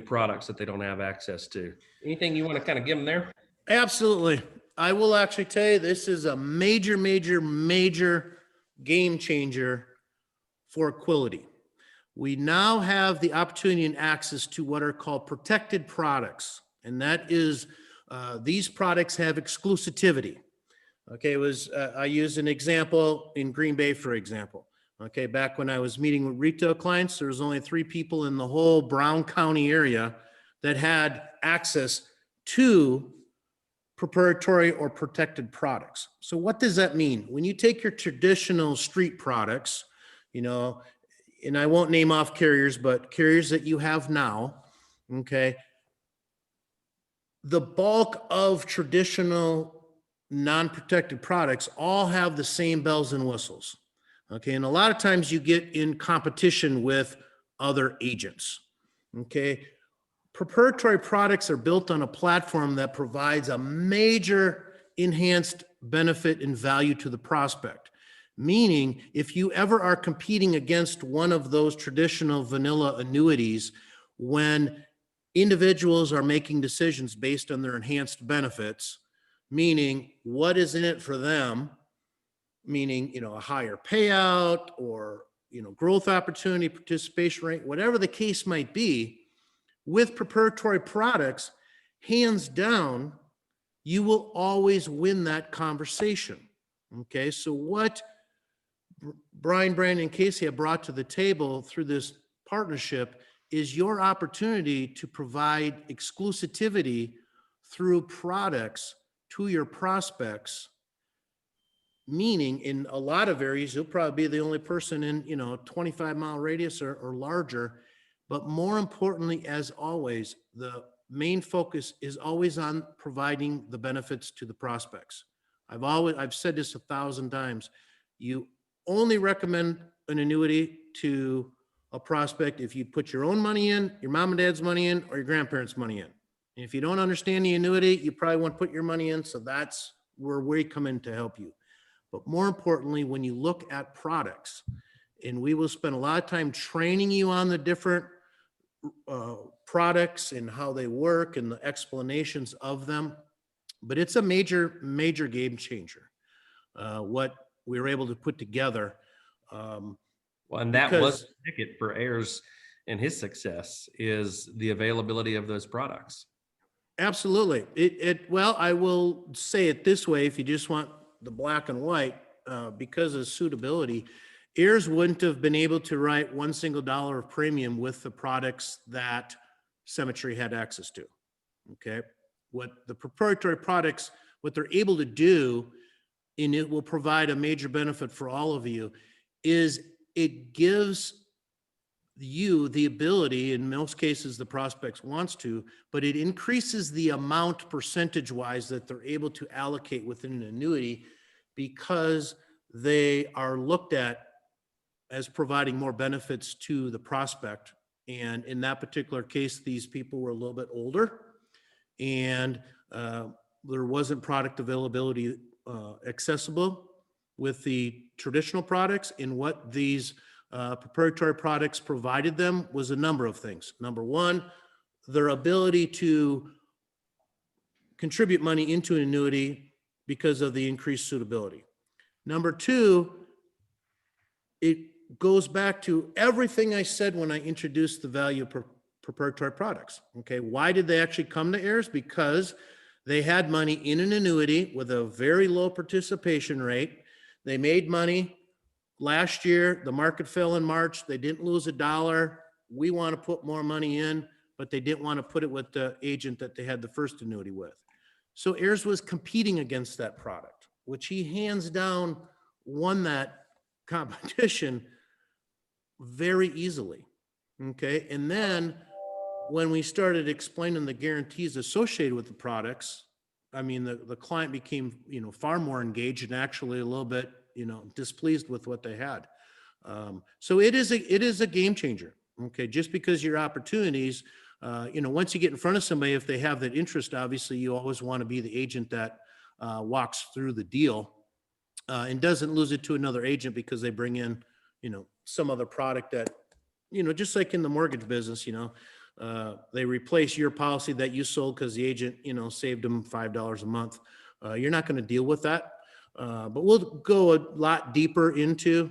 products that they don't have access to. Anything you want to kind of give them there? Absolutely. I will actually tell you, this is a major, major, major game changer for Quility. We now have the opportunity and access to what are called protected products. And that is, these products have exclusivity. Okay, I used an example in Green Bay, for example. Okay, back when I was meeting with retail clients, there was only 3 people in the whole Brown County area that had access to proprietary or protected products. So what does that mean? When you take your traditional street products, and I won't name off carriers, but carriers that you have now, okay, the bulk of traditional non-protected products all have the same bells and whistles. Okay, and a lot of times you get in competition with other agents. Okay, proprietary products are built on a platform that provides a major enhanced benefit and value to the prospect. Meaning, if you ever are competing against one of those traditional vanilla annuities, when individuals are making decisions based on their enhanced benefits, meaning what is in it for them, meaning, a higher payout or, growth opportunity, participation rate, whatever the case might be, with proprietary products, hands down, you will always win that conversation. Okay, so what Brian, Brandon, and Casey have brought to the table through this partnership is your opportunity to provide exclusivity through products to your prospects. Meaning, in a lot of areas, you'll probably be the only person in, 25-mile radius or larger. But more importantly, as always, the main focus is always on providing the benefits to the prospects. I've said this 1,000 times. You only recommend an annuity to a prospect if you put your own money in, your mom and dad's money in, or your grandparents' money in. And if you don't understand the annuity, you probably want to put your money in. So that's where we come in to help you. But more importantly, when you look at products, and we will spend a lot of time training you on the different products and how they work and the explanations of them, but it's a major, major game changer. What we were able to put together. Well, and that was the ticket for Ayres and his success is the availability of those products. Absolutely. Well, I will say it this way, if you just want the black and white, because of suitability, Ayres wouldn't have been able to write $1 single of premium with the products that Symmetry had access to. Okay. What the proprietary products, what they're able to do, and it will provide a major benefit for all of you, is it gives you the ability, in most cases the prospects wants to, but it increases the amount percentage-wise that they're able to allocate within an annuity because they are looked at as providing more benefits to the prospect. And in that particular case, these people were a little bit older and there wasn't product availability accessible with the traditional products. And what these proprietary products provided them was a number of things. Number one, their ability to contribute money into an annuity because of the increased suitability. Number two, it goes back to everything I said when I introduced the value of proprietary products. Okay, why did they actually come to Ayres? Because they had money in an annuity with a very low participation rate. They made money last year. The market fell in March. They didn't lose $1. We want to put more money in. but they didn't want to put it with the agent that they had the first annuity with. So Ayres was competing against that product, which he hands down won that competition very easily. Okay. And then when we started explaining the guarantees associated with the products, I mean, the client became, far more engaged and actually a little bit, displeased with what they had. So it is a game changer. Okay. Just because your opportunities, once you get in front of somebody, if they have that interest, obviously you always want to be the agent that walks through the deal and doesn't lose it to another agent because they bring in, some other product that, just like in the mortgage business, they replace your policy that you sold because the agent, saved them $5 a month. You're not going to deal with that. But we'll go a lot deeper into,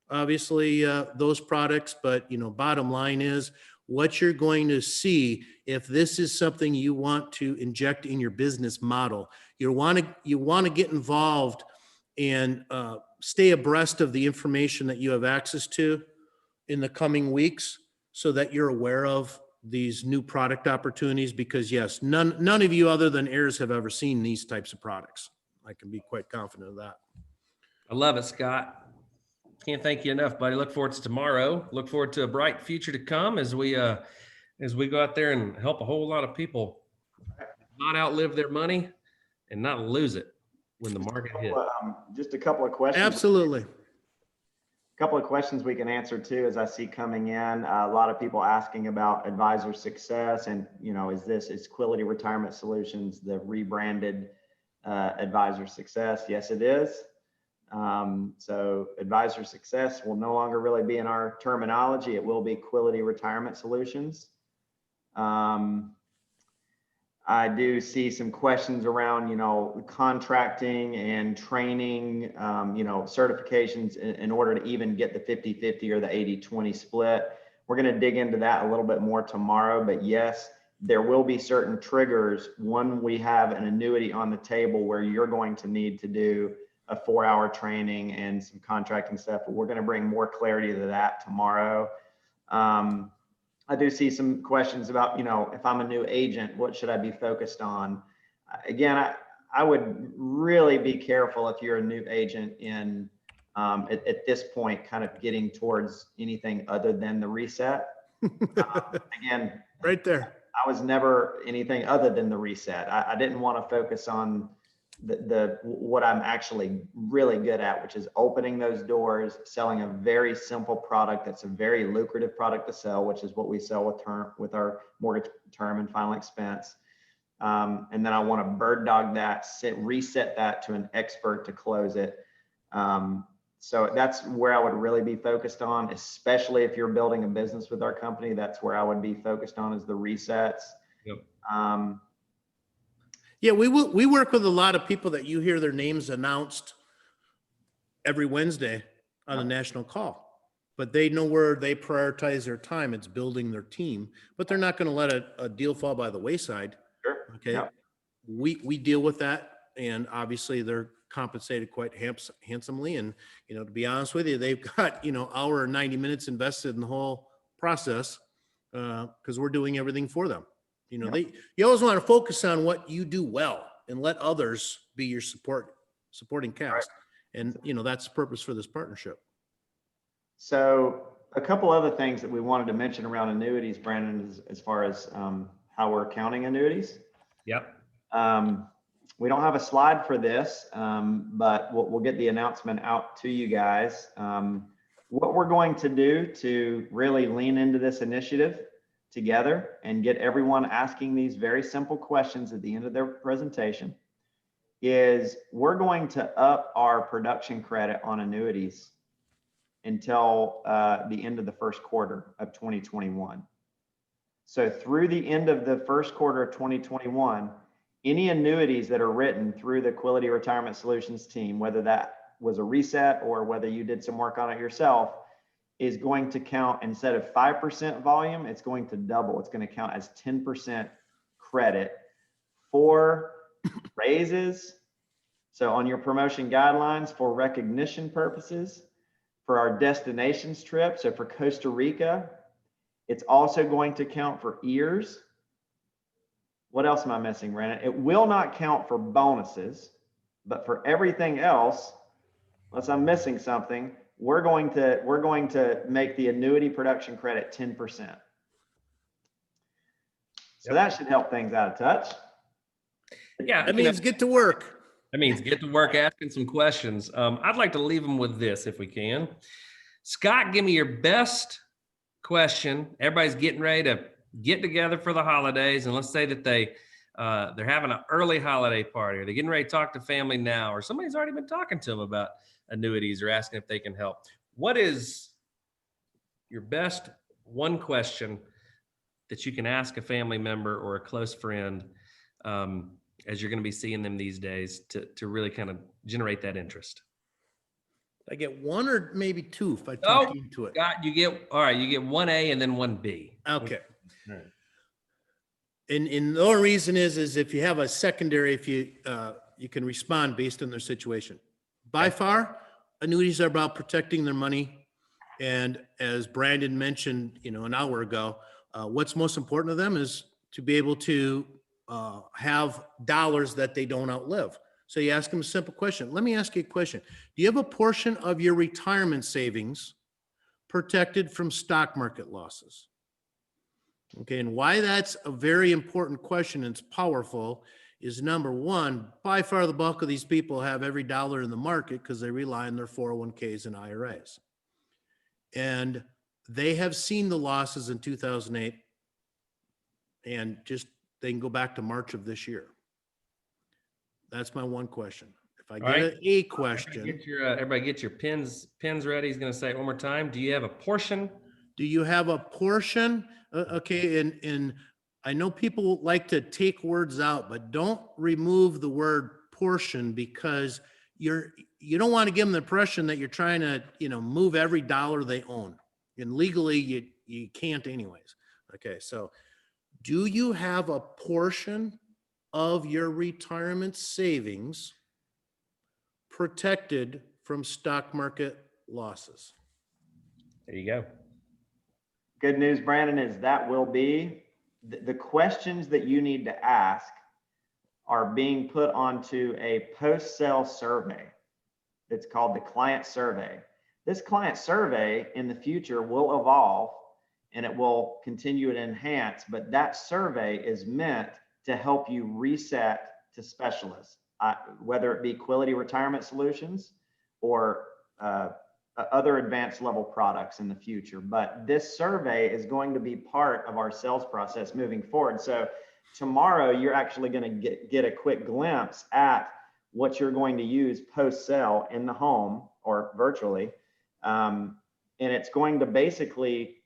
obviously, those products. But, bottom line is what you're going to see if this is something you want to inject in your business model. You want to get involved and stay abreast of the information that you have access to in the coming weeks so that you're aware of these new product opportunities, because yes, none of you other than Ayres have ever seen these types of products. I can be quite confident of that. I love it, Scott. Can't thank you enough, buddy. Look forward to tomorrow. Look forward to a bright future to come as we go out there and help a whole lot of people not outlive their money and not lose it when the market hits. Just a couple of questions. Absolutely. A couple of questions we can answer too, as I see coming in. A lot of people asking about advisor success and, is Quility Retirement Solutions the rebranded advisor success? Yes, it is. So advisor success will no longer really be in our terminology. It will be Quility Retirement Solutions. I do see some questions around, contracting and training, certifications in order to even get the 50-50 or the 80-20 split. We're going to dig into that a little bit more tomorrow, but yes, there will be certain triggers when we have an annuity on the table where you're going to need to do a 4-hour training and some contracting stuff, but we're going to bring more clarity to that tomorrow. I do see some questions about, if I'm a new agent, what should I be focused on? Again, I would really be careful if you're a new agent in, at this point, kind of getting towards anything other than the reset. Again, right there. I was never anything other than the reset. I didn't want to focus on what I'm actually really good at, which is opening those doors, selling a very simple product that's a very lucrative product to sell, which is what we sell with our mortgage term and final expense. And then I want to bird dog that, reset that to an expert to close it. So that's where I would really be focused on, especially if you're building a business with our company. That's where I would be focused on, is the resets. Yep. Yeah, we work with a lot of people that you hear their names announced every Wednesday on the national call, but they know where they prioritize their time. It's building their team, but they're not going to let a deal fall by the wayside. Sure. Okay. Yep. We deal with that, and obviously they're compensated quite handsomely. And, to be honest with you, they've got, hour or 90 minutes invested in the whole process because we're doing everything for them. You always want to focus on what you do well and let others be your supporting cast. Right. And, that's the purpose for this partnership. So a couple other things that we wanted to mention around annuities, Brandon, as far as how we're counting annuities. Yep. We don't have a slide for this, but we'll get the announcement out to you guys. What we're going to do to really lean into this initiative together and get everyone asking these very simple questions at the end of their presentation is we're going to up our production credit on annuities until the end of the first quarter of 2021. So through the end of the first quarter of 2021, any annuities that are written through the Quility Retirement Solutions team, whether that was a reset or whether you did some work on it yourself, is going to count, instead of 5% volume, it's going to double. It's going to count as 10% credit for raises. So on your promotion guidelines, for recognition purposes, for our destinations trip. So for Costa Rica, It's also going to count for Ayres. What else am I missing, Brandon? It will not count for bonuses, but for everything else, unless I'm missing something, we're going to make the annuity production credit 10%. So that should help things out a touch. Yeah, That means get to work. that means get to work asking some questions. I'd like to leave them with this if we can. Scott, give me your best question. Everybody's getting ready to get together for the holidays, and let's say that they're having an early holiday party, or they're getting ready to talk to family now, or somebody's already been talking to them about annuities or asking if they can help. What is your best one question that you can ask a family member or a close friend as you're going to be seeing them these days to really kind of generate that interest? I get one or maybe two if I talk you into it. Scott, you get 1A and then 1B. Okay. All right. And the only reason is if you have a secondary, if you can respond based on their situation. By far, annuities are about protecting their money. And as Brandon mentioned, an hour ago, what's most important to them is to be able to have dollars that they don't outlive. So you ask them a simple question. Let me ask you a question. Do you have a portion of your retirement savings protected from stock market losses? Okay, and why that's a very important question and it's powerful is, number one, by far the bulk of these people have every dollar in the market because they rely on their 401ks and IRAs. And they have seen the losses in 2008, and they can go back to March of this year. That's my one question. If I get a question. Everybody get your pens ready. He's going to say it one more time. Do you have a portion? Do you have a portion? Okay, and I know people like to take words out, but don't remove the word portion, because you don't want to give them the impression that you're trying to, move every dollar they own. And legally, you can't anyways. Okay, so do you have a portion of your retirement savings protected from stock market losses? There you go. Good news, Brandon, is that will be the questions that you need to ask are being put onto a post-sale survey. It's called the client survey. This client survey in the future will evolve and it will continue to enhance, but that survey is meant to help you reset to specialists, whether it be Quility Retirement Solutions or other advanced level products in the future. But this survey is going to be part of our sales process moving forward. So tomorrow you're actually going to get a quick glimpse at what you're going to use post-sale in the home or virtually. And it's going to basically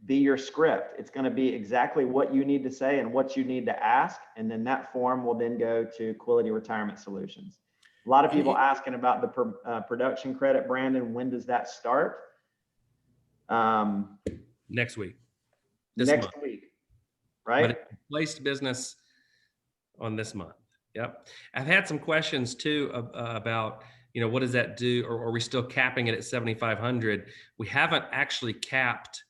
be your script. It's going to be exactly what you need to say and what you need to ask. And then that form will then go to Quility Retirement Solutions. A lot of people asking about the production credit. Brandon, when does that start? Next week. Next week, right? But it's placed business on this month. Yep. I've had some questions too about, what does that do? Or are we still capping it at 7,500? We haven't actually capped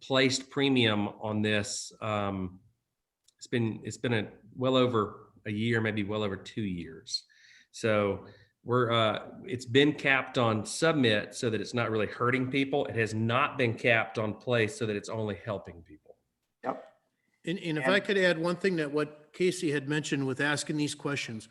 placed premium on this. It's been well over a year, maybe well over 2 years. So it's been capped on submit so that it's not really hurting people. It has not been capped on place so that it's only helping people. Yep. And if I could add one thing that what Casey had mentioned with asking these questions,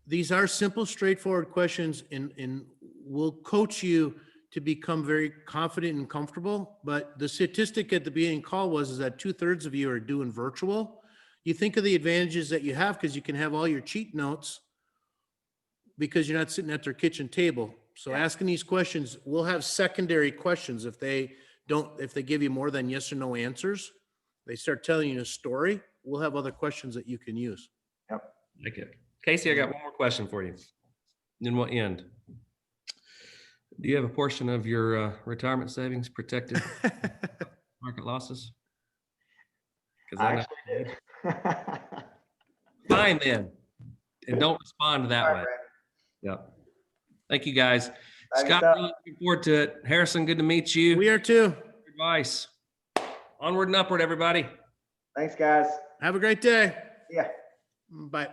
these are simple, straightforward questions, and we'll coach you to become very confident and comfortable. But the statistic at the beginning call is that 2/3 of you are doing virtual. You think of the advantages that you have because you can have all your cheat notes because you're not sitting at their kitchen table. So asking these questions, we'll have secondary questions. If they give you more than yes or no answers, they start telling you a story, we'll have other questions that you can use. Yep. Like it. Casey, I got one more question for you. Then we'll end. Do you have a portion of your retirement savings protected from market losses? I actually did. Fine then. And don't respond that way. Yep. Thank you guys. Scott, really looking forward to it. Harrison, good to meet you. We are too. Advice. Onward and upward, everybody. Thanks, guys. Have a great day. Yeah. Bye.